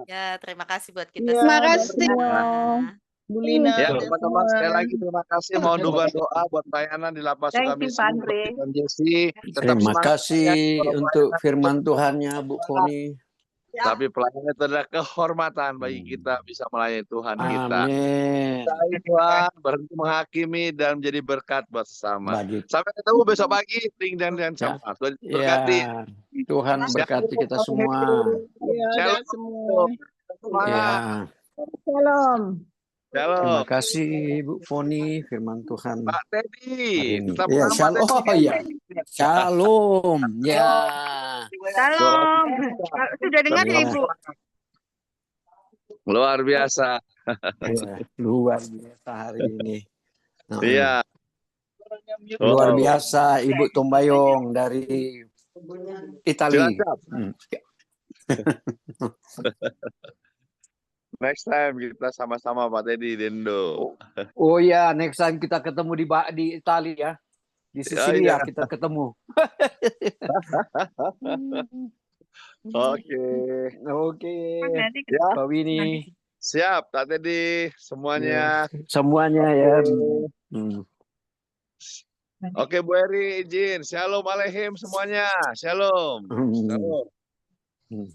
Ya, terima kasih buat kita Iya, semua. terima kasih. Bersama. Bu Lina, Ya, dan teman-teman, semua. sekali lagi terima kasih. Mohon dukungan doa buat pelayanan di Lapas Thank you, Sukamiskin. Pak Andre. Dan Jesse, tetap Terima semangat kasih ya, kalau untuk pelayanan firman itu Tuhannya, Bu Foni. tapi pelayanan itu adalah kehormatan bagi kita bisa melayani Tuhan kita. Amin. Cintai Tuhan, berhenti menghakimi dan menjadi berkat buat sesama. Bagi Sampai ketemu besok pagi, Ting dan ya, sama. Berkati. ya, Tuhan berkati kita semua. Ya, dan semua. Semangat. Ya, Shalom. Shalom. terima kasih Bu Foni, firman Tuhan Pak Teddy, hari ini. tetap Ya, menang, Pak shalom. Oh Teddy. ya, shalom. Ya, Salam. Sudah dengar ya, Ya. Ibu? Luar biasa. ya, luar biasa hari ini. Nah, Iya. luar Oh. biasa Ibu Tombayong dari Italia. Cilacap. Next time kita sama-sama Pak Teddy Dendo. Oh ya, next time kita ketemu di Italia ya. Di Sisilia iya. kita ketemu. Oke. Oke. Nanti Ya, Pak Winnie. siap Pak Teddy semuanya. Semuanya ya. Hmm. Oke, Bu Eri izin. Shalom aleihim semuanya. Shalom. Shalom. Hmm.